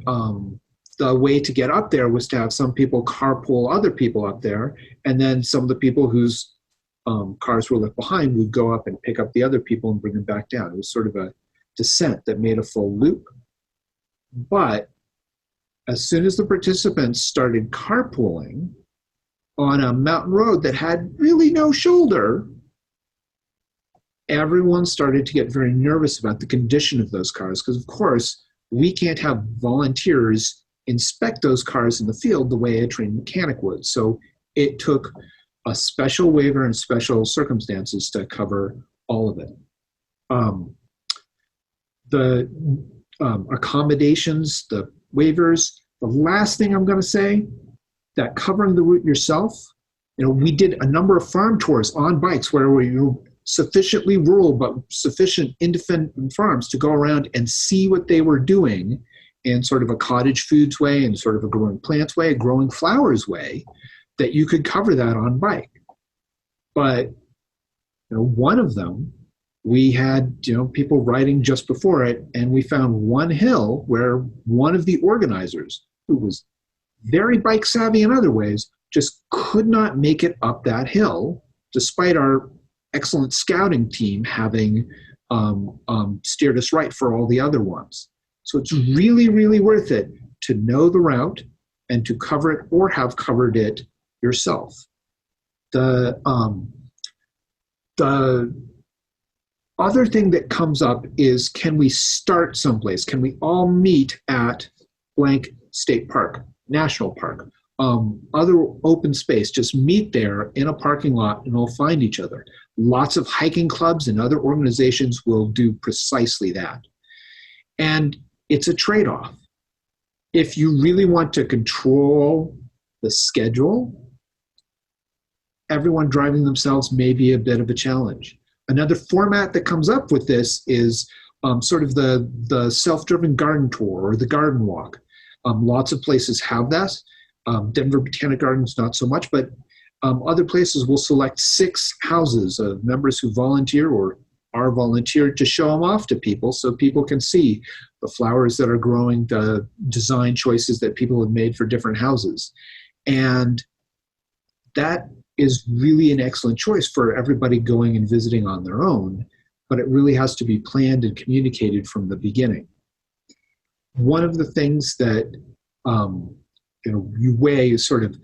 way to get up there was to have some people carpool other people up there, and then some of the people whose cars were left behind would go up and pick up the other people and bring them back down. It was sort of a descent that made a full loop. But as soon as the participants started carpooling on a mountain road that had really no shoulder, everyone started to get very nervous about the condition of those cars, because of course we can't have volunteers inspect those cars in the field the way a trained mechanic would. So it took a special waiver and special circumstances to cover all of it. The accommodations, the waivers, the last thing I'm going to say, that covering the route yourself, we did a number of farm tours on bikes where we were sufficiently rural but sufficient independent farms to go around and see what they were doing in sort of a cottage foods way and sort of a growing plants way, a growing flowers way, that you could cover that on bike. But one of them, we had people riding just before it, and we found one hill where one of the organizers, who was very bike savvy in other ways, just could not make it up that hill, despite our excellent scouting team having steered us right for all the other ones. So it's really, really worth it to know the route and to cover it or have covered it yourself. The other thing that comes up is, can we start someplace? Can we all meet at blank state park, national park, other open space? Just meet there in a parking lot and we'll find each other. Lots of hiking clubs and other organizations will do precisely that. And it's a trade-off. If you really want to control the schedule, everyone driving themselves may be a bit of a challenge. Another format that comes up with this is sort of the self-driven garden tour or the garden walk. Lots of places have that. Denver Botanic Gardens, not so much, but other places will select 6 houses of members who volunteer or are volunteered to show them off to people so people can see the flowers that are growing, the design choices that people have made for different houses. And that is really an excellent choice for everybody going and visiting on their own, but it really has to be planned and communicated from the beginning. One of the things that you weigh sort of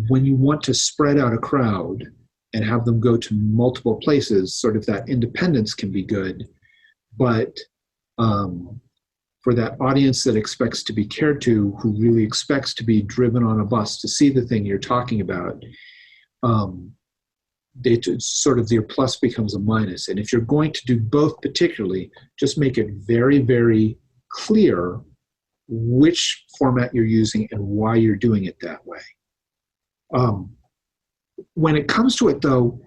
when you want to spread out a crowd and have them go to multiple places, sort of that independence can be good. But for that audience that expects to be cared to, who really expects to be driven on a bus to see the thing you're talking about, sort of your plus becomes a minus. And if you're going to do both particularly, just make it very, very clear which format you're using and why you're doing it that way. When it comes to it, though,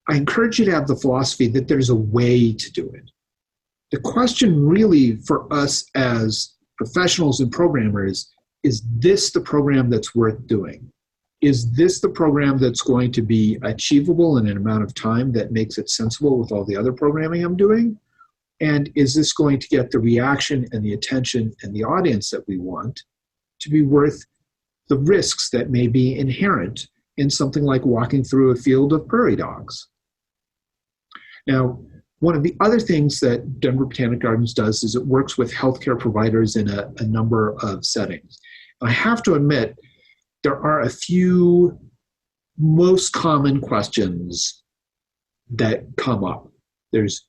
I encourage you to have the philosophy that there's a way to do it. The question really for us as professionals and programmers is this the program that's worth doing? Is this the program that's going to be achievable in an amount of time that makes it sensible with all the other programming I'm doing? And is this going to get the reaction and the attention and the audience that we want to be worth the risks that may be inherent in something like walking through a field of prairie dogs? Now, one of the other things that Denver Botanic Gardens does is it works with healthcare providers in a number of settings. And I have to admit, there are a few most common questions that come up. There's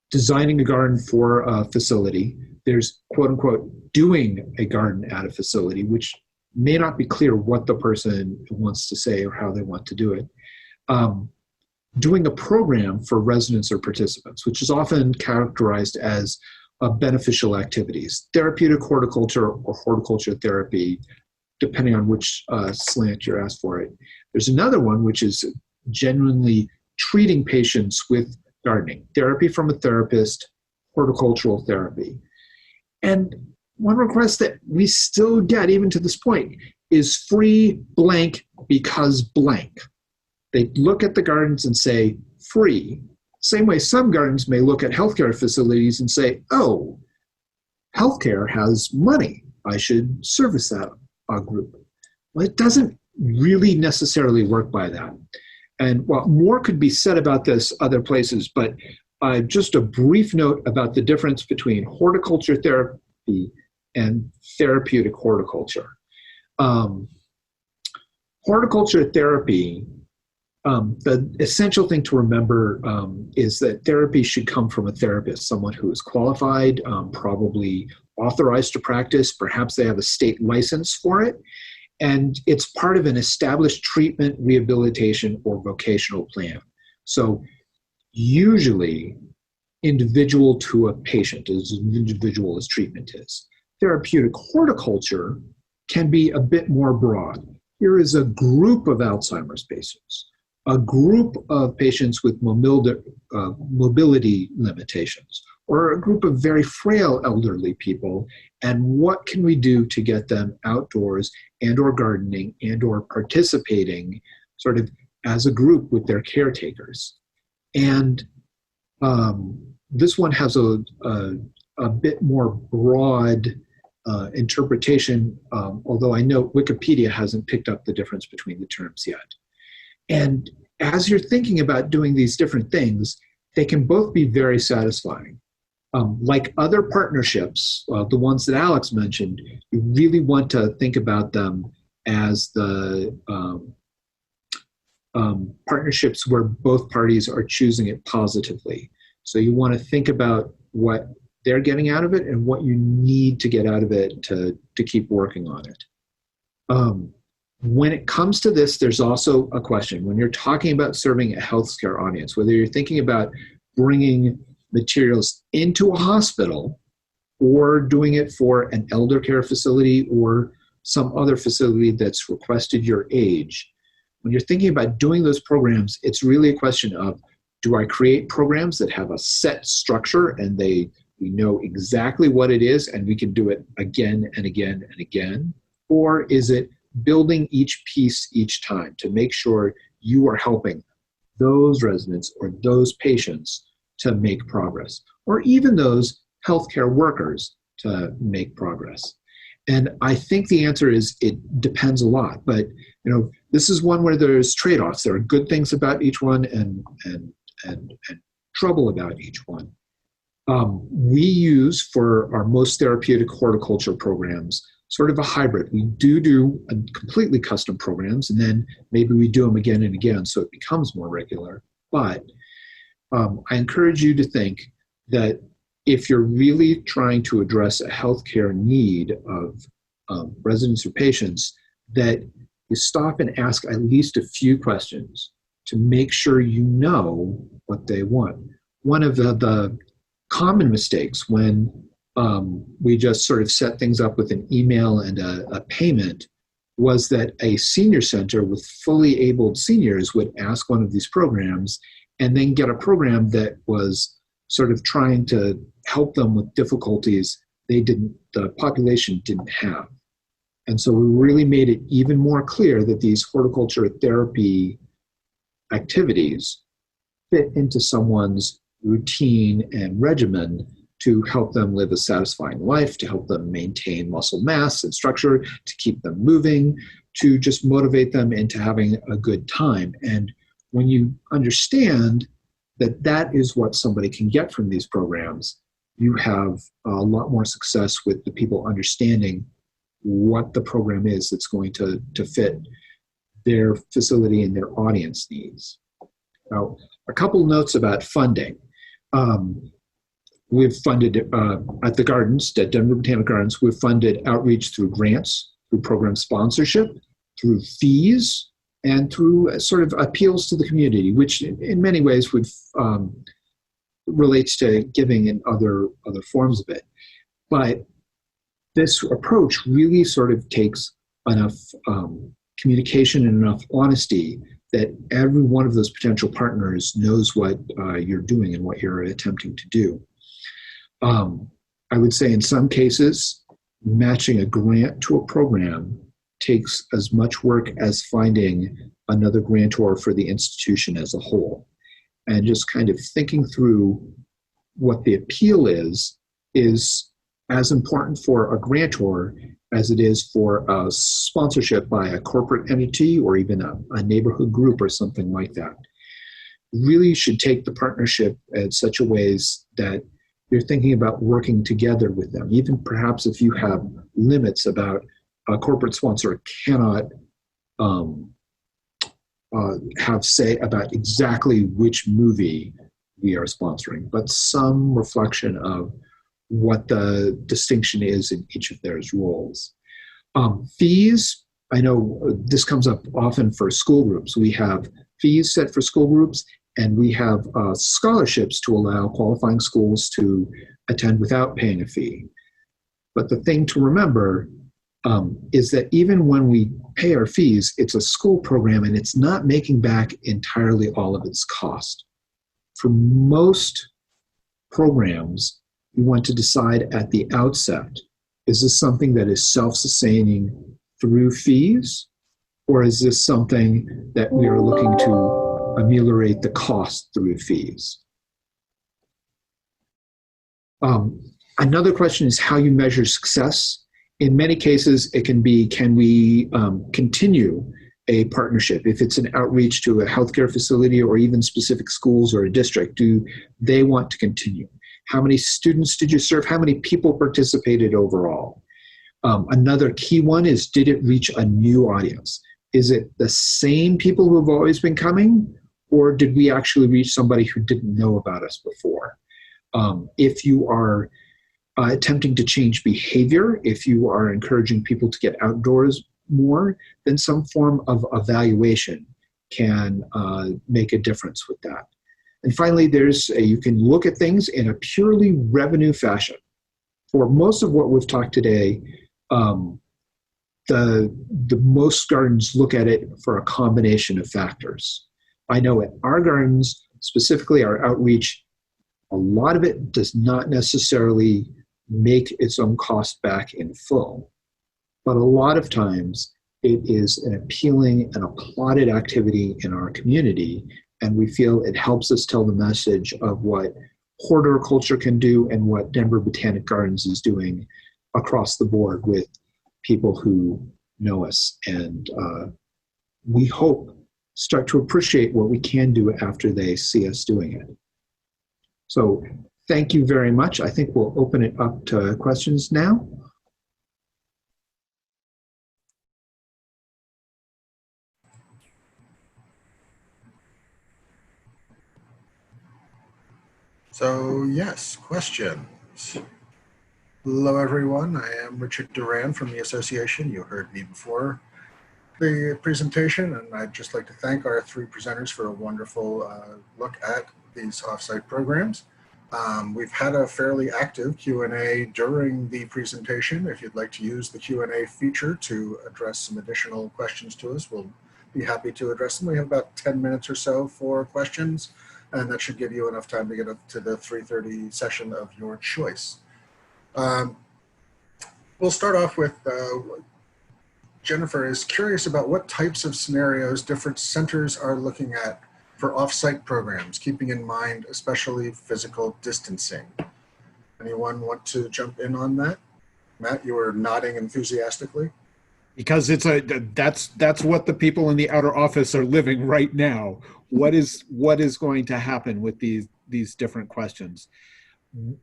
designing a garden for a facility. There's, quote unquote, doing a garden at a facility, which may not be clear what the person wants to say or how they want to do it. Doing a program for residents or participants, which is often characterized as beneficial activities, therapeutic horticulture or horticulture therapy, depending on which slant you're asked for it. There's another one, which is genuinely treating patients with gardening, therapy from a therapist, horticultural therapy. And one request that we still get, even to this point, is free blank because blank. They look at the gardens and say, free. Same way some gardens may look at healthcare facilities and say, oh, healthcare has money. I should service that group. Well, it doesn't really necessarily work by that. And while more could be said about this other places, but just a brief note about the difference between horticulture therapy and therapeutic horticulture. Horticulture therapy, the essential thing to remember is that therapy should come from a therapist, someone who is qualified, probably authorized to practice, perhaps they have a state license for it, and it's part of an established treatment, rehabilitation, or vocational plan. So usually individual to a patient, as individual as treatment is. Therapeutic horticulture can be a bit more broad. Here is a group of Alzheimer's patients, a group of patients with mobility limitations, or a group of very frail elderly people, and what can we do to get them outdoors and or gardening and or participating sort of as a group with their caretakers. And this one has a bit more broad interpretation, although I know Wikipedia hasn't picked up the difference between the terms yet. And as you're thinking about doing these different things, they can both be very satisfying. Like other partnerships, the ones that Alex mentioned, you really want to think about them as the partnerships where both parties are choosing it positively. So you want to think about what they're getting out of it and what you need to get out of it to keep working on it. When it comes to this, there's also a question. When you're talking about serving a healthcare audience, whether you're thinking about bringing materials into a hospital or doing it for an elder care facility or some other facility that's requested your age, when you're thinking about doing those programs, it's really a question of, do I create programs that have a set structure and we know exactly what it is and we can do it again and again and again? Or is it building each piece each time to make sure you are helping those residents or those patients to make progress, or even those healthcare workers to make progress? And I think the answer is it depends a lot. But this is one where there's trade-offs. There are good things about each one and trouble about each one. We use for our most therapeutic horticulture programs sort of a hybrid. We do completely custom programs, and then maybe we do them again and again so it becomes more regular. But I encourage you to think that if you're really trying to address a healthcare need of residents or patients, that you stop and ask at least a few questions to make sure you know what they want. One of the common mistakes when we just sort of set things up with an email and a payment was that a senior center with fully abled seniors would ask one of these programs and then get a program that was sort of trying to help them with difficulties the population didn't have. And so we really made it even more clear that these horticulture therapy activities fit into someone's routine and regimen to help them live a satisfying life, to help them maintain muscle mass and structure, to keep them moving, to just motivate them into having a good time. And when you understand that that is what somebody can get from these programs, you have a lot more success with the people understanding what the program is that's going to fit their facility and their audience needs. Now, a couple notes about funding. We've funded at the gardens, at Denver Botanic Gardens, we've funded outreach through grants, through program sponsorship, through fees, and through sort of appeals to the community, which in many ways would relates to giving and other forms of it. But this approach really sort of takes enough communication and enough honesty that every one of those potential partners knows what you're doing and what you're attempting to do. I would say in some cases, matching a grant to a program takes as much work as finding another grantor for the institution as a whole. And just kind of thinking through what the appeal is as important for a grantor as it is for a sponsorship by a corporate entity or even a neighborhood group or something like that. Really, you should take the partnership in such a ways that you're thinking about working together with them, even perhaps if you have limits about a corporate sponsor cannot have say about exactly which movie we are sponsoring, but some reflection of what the distinction is in each of their roles. Fees, I know this comes up often for school groups. We have fees set for school groups, and we have scholarships to allow qualifying schools to attend without paying a fee. But the thing to remember is that even when we pay our fees, it's a school program and it's not making back entirely all of its cost. For most programs, you want to decide at the outset, is this something that is self-sustaining through fees, or is this something that we are looking to ameliorate the cost through fees? Another question is how you measure success. In many cases, it can be, can we continue a partnership? If it's an outreach to a healthcare facility or even specific schools or a district, do they want to continue? How many students did you serve? How many people participated overall? Another key one is, did it reach a new audience? Is it the same people who have always been coming, or did we actually reach somebody who didn't know about us before? If you are attempting to change behavior, if you are encouraging people to get outdoors more, then some form of evaluation can make a difference with that. And finally, you can look at things in a purely revenue fashion. For most of what we've talked today, the most gardens look at it for a combination of factors. I know at our gardens, specifically our outreach, a lot of it does not necessarily make its own cost back in full. But a lot of times it is an appealing and applauded activity in our community, and we feel it helps us tell the message of what horticulture can do and what Denver Botanic Gardens is doing across the board with people who know us, and we hope start to appreciate what we can do after they see us doing it. So thank you very much. I think we'll open it up to questions now. So yes, questions. Hello everyone, I am Richard Duran from the association. You heard me before the presentation, and I'd just like to thank our three presenters for a wonderful look at these offsite programs. We've had a fairly active Q&A during the presentation. If you'd like to use the Q&A feature to address some additional questions to us, we'll be happy to address them. We have about 10 minutes or so for questions, and that should give you enough time to get up to the 3:30 session of your choice. We'll start off with Jennifer is curious about what types of scenarios different centers are looking at for off-site programs, keeping in mind especially physical distancing. Anyone want to jump in on that? Matt, you were nodding enthusiastically. Because that's what the people in the outer office are living right now. What is going to happen with these different questions?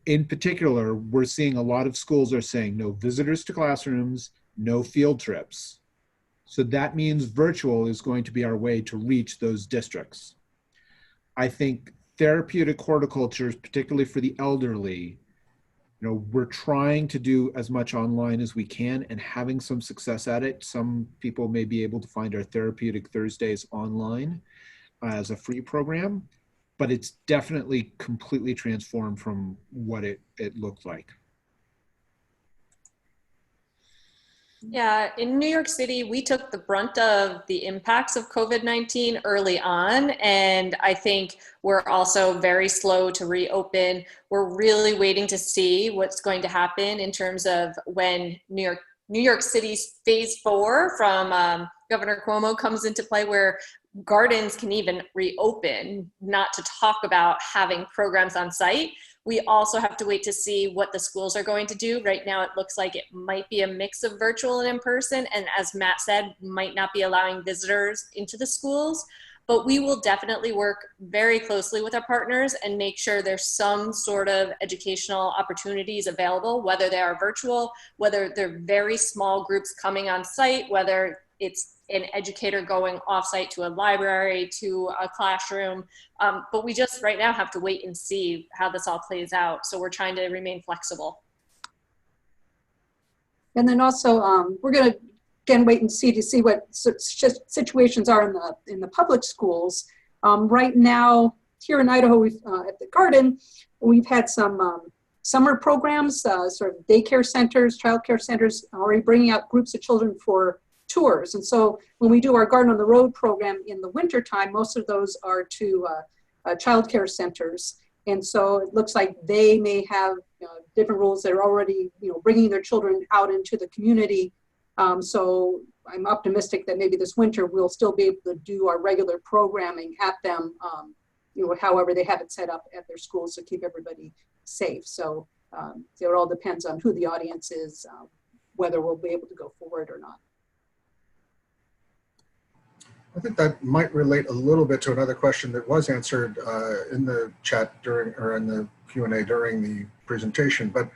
In particular, we're seeing a lot of schools are saying no visitors to classrooms, no field trips. So that means virtual is going to be our way to reach those districts. I think therapeutic horticulture, particularly for the elderly, we're trying to do as much online as we can and having some success at it. Some people may be able to find our Therapeutic Thursdays online as a free program, but it's definitely completely transformed from what it looked like. Yeah, in New York City, we took the brunt of the impacts of COVID-19 early on, and I think we're also very slow to reopen. We're really waiting to see what's going to happen in terms of when New York City's phase 4 from Governor Cuomo comes into play, where gardens can even reopen, not to talk about having programs on site. We also have to wait to see what the schools are going to do. Right now, it looks like it might be a mix of virtual and in-person, and as Matt said, might not be allowing visitors into the schools. But we will definitely work very closely with our partners and make sure there's some sort of educational opportunities available, whether they are virtual, whether they're very small groups coming on site, whether it's an educator going offsite to a library, to a classroom. But we just right now have to wait and see how this all plays out. So we're trying to remain flexible. And then also, we're going to again wait and see what situations are in the public schools. Right now, here in Idaho, at the Garden, we've had some summer programs, sort of daycare centers, childcare centers, already bringing out groups of children for tours. And so when we do our Garden on the Road program in the wintertime, most of those are to childcare centers. And so it looks like they may have different rules. They're already bringing their children out into the community. So I'm optimistic that maybe this winter we'll still be able to do our regular programming at them, however they have it set up at their schools to keep everybody safe. So it all depends on who the audience is, whether we'll be able to go forward or not. I think that might relate a little bit to another question that was answered in the chat in the Q&A during the presentation, but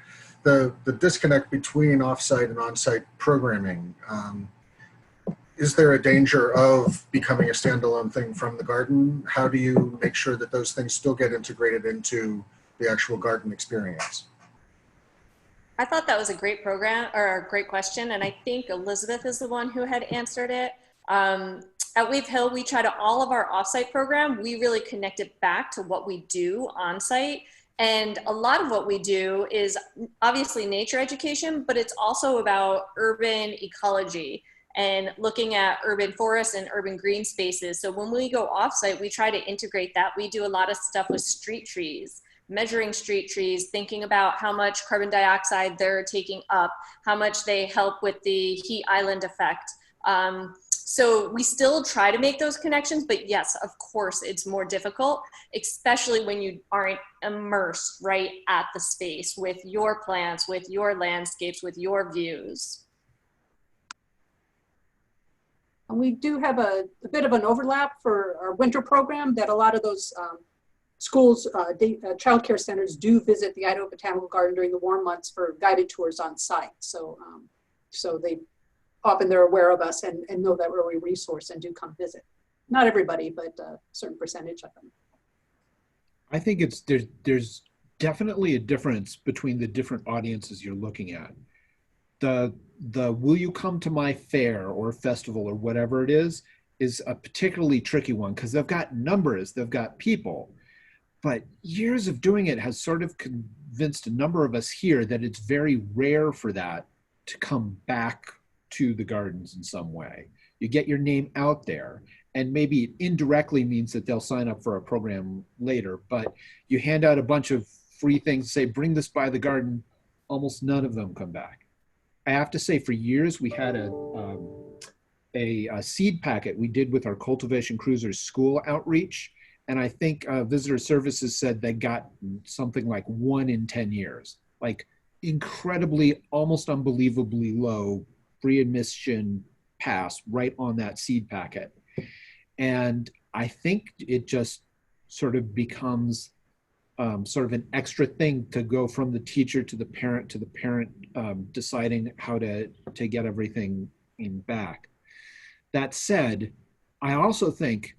the disconnect between offsite and onsite programming. Is there a danger of becoming a standalone thing from the garden? How do you make sure that those things still get integrated into the actual garden experience? I thought that was a great program or a great question, and I think Elizabeth is the one who had answered it. At Wave Hill, we try to all of our offsite program, we really connect it back to what we do on site. And a lot of what we do is obviously nature education, but it's also about urban ecology and looking at urban forests and urban green spaces. So when we go offsite, we try to integrate that. We do a lot of stuff with street trees, measuring street trees, thinking about how much carbon dioxide they're taking up, how much they help with the heat island effect. So we still try to make those connections, but yes, of course, it's more difficult, especially when you aren't immersed right at the space with your plants, with your landscapes, with your views. And we do have a bit of an overlap for our winter program that a lot of those schools, child care centers do visit the Idaho Botanical Garden during the warm months for guided tours on site. So, so often they're aware of us and know that we're a resource and do come visit. Not everybody, but a certain percentage of them. I think there's definitely a difference between the different audiences you're looking at. The will you come to my fair or festival or whatever it is a particularly tricky one because they've got numbers, they've got people. But years of doing it has sort of convinced a number of us here that it's very rare for that to come back to the gardens in some way. You get your name out there, and maybe it indirectly means that they'll sign up for a program later, but you hand out a bunch of free things, say, bring this by the garden, almost none of them come back. I have to say, for years, we had a seed packet we did with our Cultivation Cruisers school outreach. And I think Visitor Services said they got something like 1 in 10 years, like incredibly, almost unbelievably low free admission pass right on that seed packet. And I think it just sort of becomes sort of an extra thing to go from the teacher to the parent deciding how to get everything back. That said, I also think,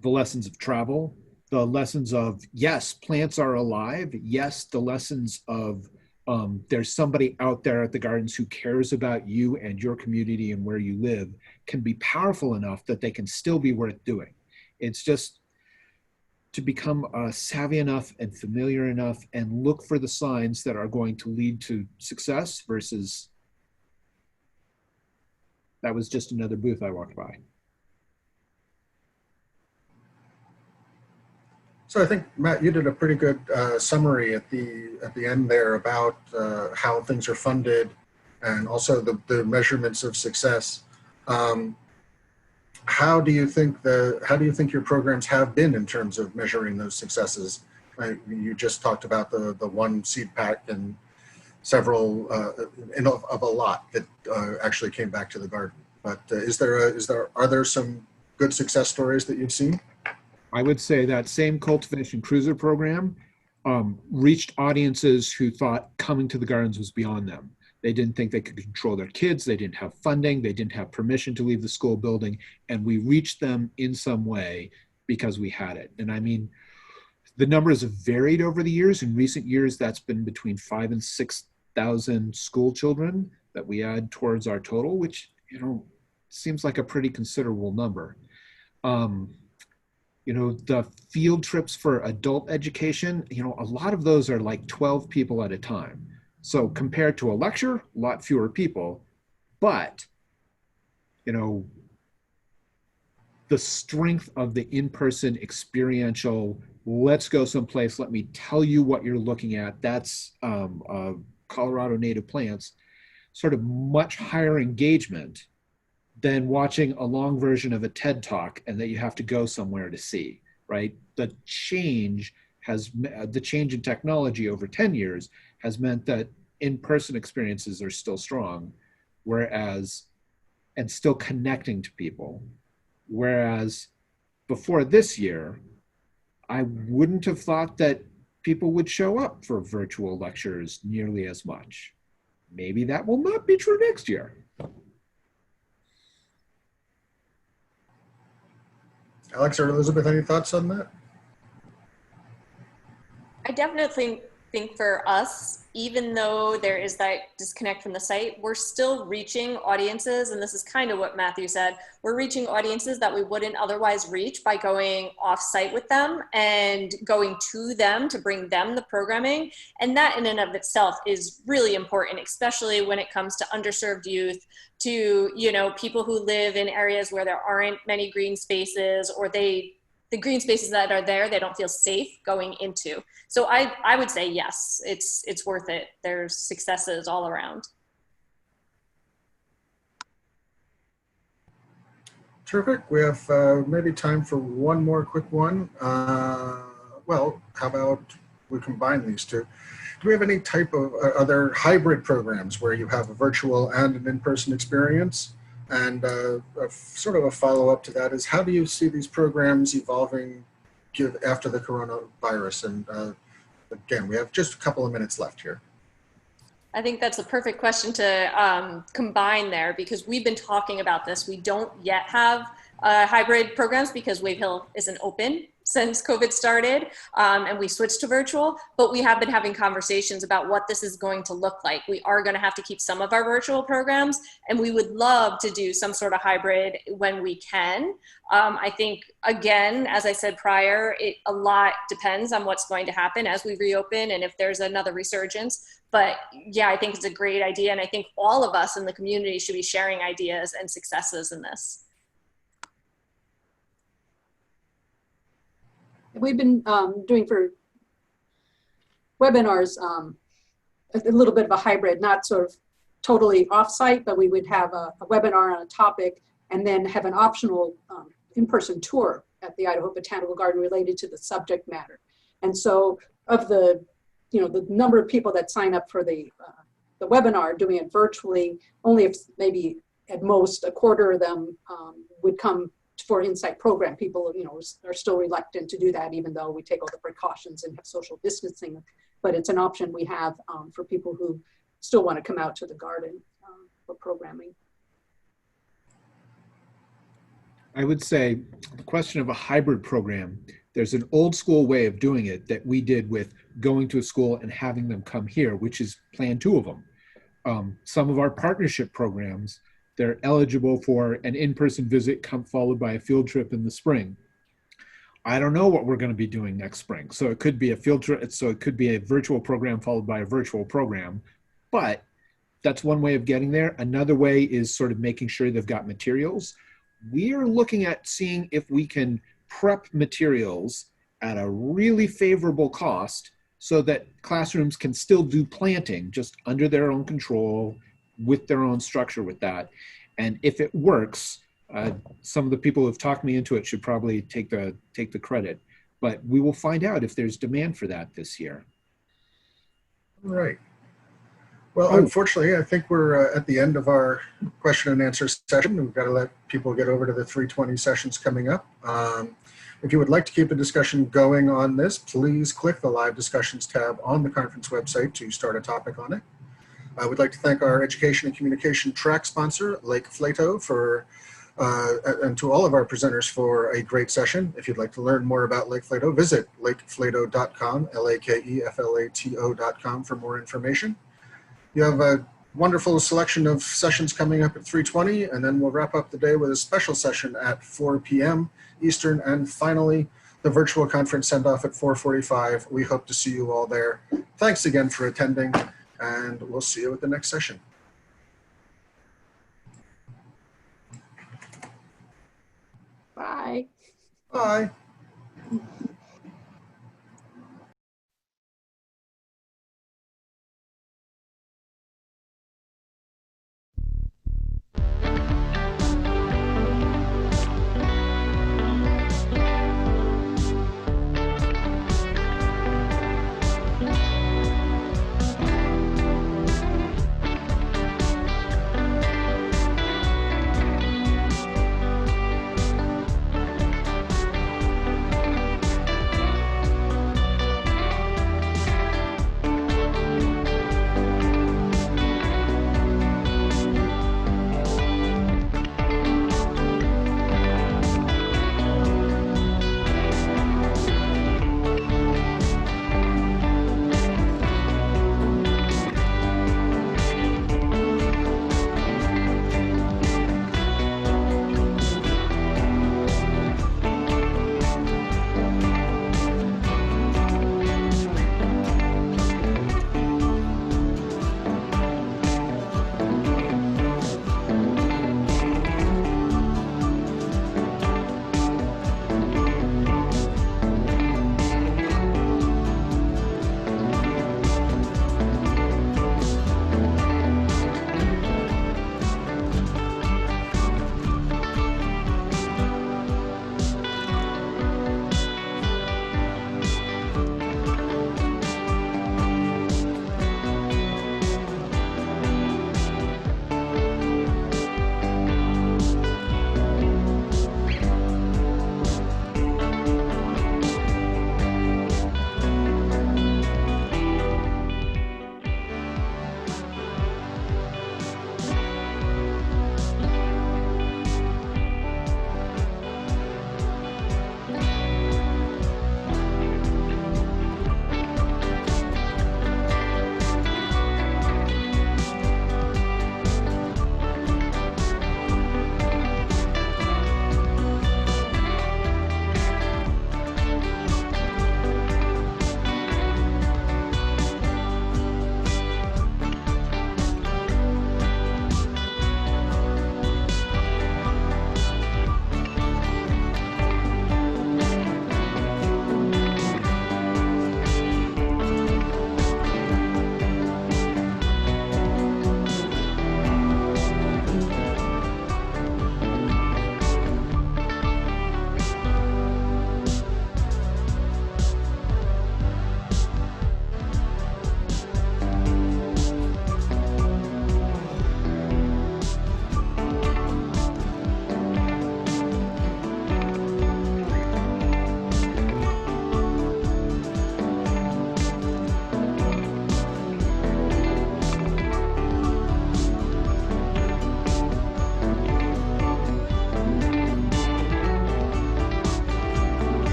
the lessons of travel, the lessons of, yes, plants are alive. Yes, the lessons of there's somebody out there at the gardens who cares about you and your community and where you live can be powerful enough that they can still be worth doing. It's just to become savvy enough and familiar enough and look for the signs that are going to lead to success versus that was just another booth I walked by. So I think, Matt, you did a pretty good summary at the end there about how things are funded and also the measurements of success. How do you think your programs have been in terms of measuring those successes? You just talked about the one seed pack and several of a lot that actually came back to the garden. But are there some good success stories that you've seen? I would say that same Cultivation Cruiser program reached audiences who thought coming to the gardens was beyond them. They didn't think they could control their kids. They didn't have funding. They didn't have permission to leave the school building. And we reached them in some way because we had it. And I mean, the numbers have varied over the years. In recent years, that's been between 5,000 and 6,000 school children that we add towards our total, which, seems like a pretty considerable number. The field trips for adult education, a lot of those are like 12 people at a time. So compared to a lecture, a lot fewer people, but, the strength of the in-person experiential, let's go someplace, let me tell you what you're looking at, that's Colorado native plants, sort of much higher engagement than watching a long version of a TED Talk and that you have to go somewhere to see, right? The change in technology over 10 years has meant that in-person experiences are still strong, and still connecting to people. Whereas before this year, I wouldn't have thought that people would show up for virtual lectures nearly as much. Maybe that will not be true next year. Alex or Elizabeth, any thoughts on that? I definitely think for us, even though there is that disconnect from the site, we're still reaching audiences, and this is kind of what Matthew said, we're reaching audiences that we wouldn't otherwise reach by going off-site with them and going to them to bring them the programming. And that in and of itself is really important, especially when it comes to underserved youth, to people who live in areas where there aren't many green spaces, or the green spaces that are there, they don't feel safe going into. So I would say yes, it's worth it. There's successes all around. Terrific. We have maybe time for one more quick one. Well, how about we combine these two? Do we have any type of other hybrid programs where you have a virtual and an in-person experience? And sort of a follow-up to that is, how do you see these programs evolving after the coronavirus? And again, we have just a couple of minutes left here. I think that's a perfect question to combine there, because we've been talking about this. We don't yet have hybrid programs because Wave Hill isn't open. since COVID started, and we switched to virtual, but we have been having conversations about what this is going to look like. We are going to have to keep some of our virtual programs, and we would love to do some sort of hybrid when we can. I think, again, as I said prior, a lot depends on what's going to happen as we reopen and if there's another resurgence. But yeah, I think it's a great idea, and I think all of us in the community should be sharing ideas and successes in this. We've been doing for webinars a little bit of a hybrid, not sort of totally offsite, but we would have a webinar on a topic and then have an optional in-person tour at the Idaho Botanical Garden related to the subject matter. And so of the, the number of people that sign up for the webinar doing it virtually, only if maybe at most a quarter of them would come for Insight program. People, are still reluctant to do that, even though we take all the precautions and have social distancing. But it's an option we have for people who still want to come out to the garden for programming. I would say the question of a hybrid program, there's an old school way of doing it that we did with going to a school and having them come here, which is Plan 2 of them. Some of our partnership programs, they're eligible for an in-person visit followed by a field trip in the spring. I don't know what we're going to be doing next spring. So it could be a field trip. So it could be a virtual program followed by a virtual program. But that's one way of getting there. Another way is sort of making sure they've got materials. We're looking at seeing if we can prep materials at a really favorable cost so that classrooms can still do planting just under their own control with their own structure with that. And if it works, some of the people who've talked me into it should probably take the credit, but we will find out if there's demand for that this year. All right. Well, unfortunately, I think we're at the end of our question and answer session. We've got to let people get over to the 320 sessions coming up. If you would like to keep the discussion going on this, please click the live discussions tab on the conference website to start a topic on it. I would like to thank our education and communication track sponsor, Lake Flato, and to all of our presenters for a great session. If you'd like to learn more about Lake Flato, visit lakeflato.com, lakeflato.com for more information. You have a wonderful selection of sessions coming up at 3:20, and then we'll wrap up the day with a special session at 4 p.m. Eastern, and finally, the virtual conference send-off at 4:45. We hope to see you all there. Thanks again for attending, and we'll see you at the next session. Bye. Bye.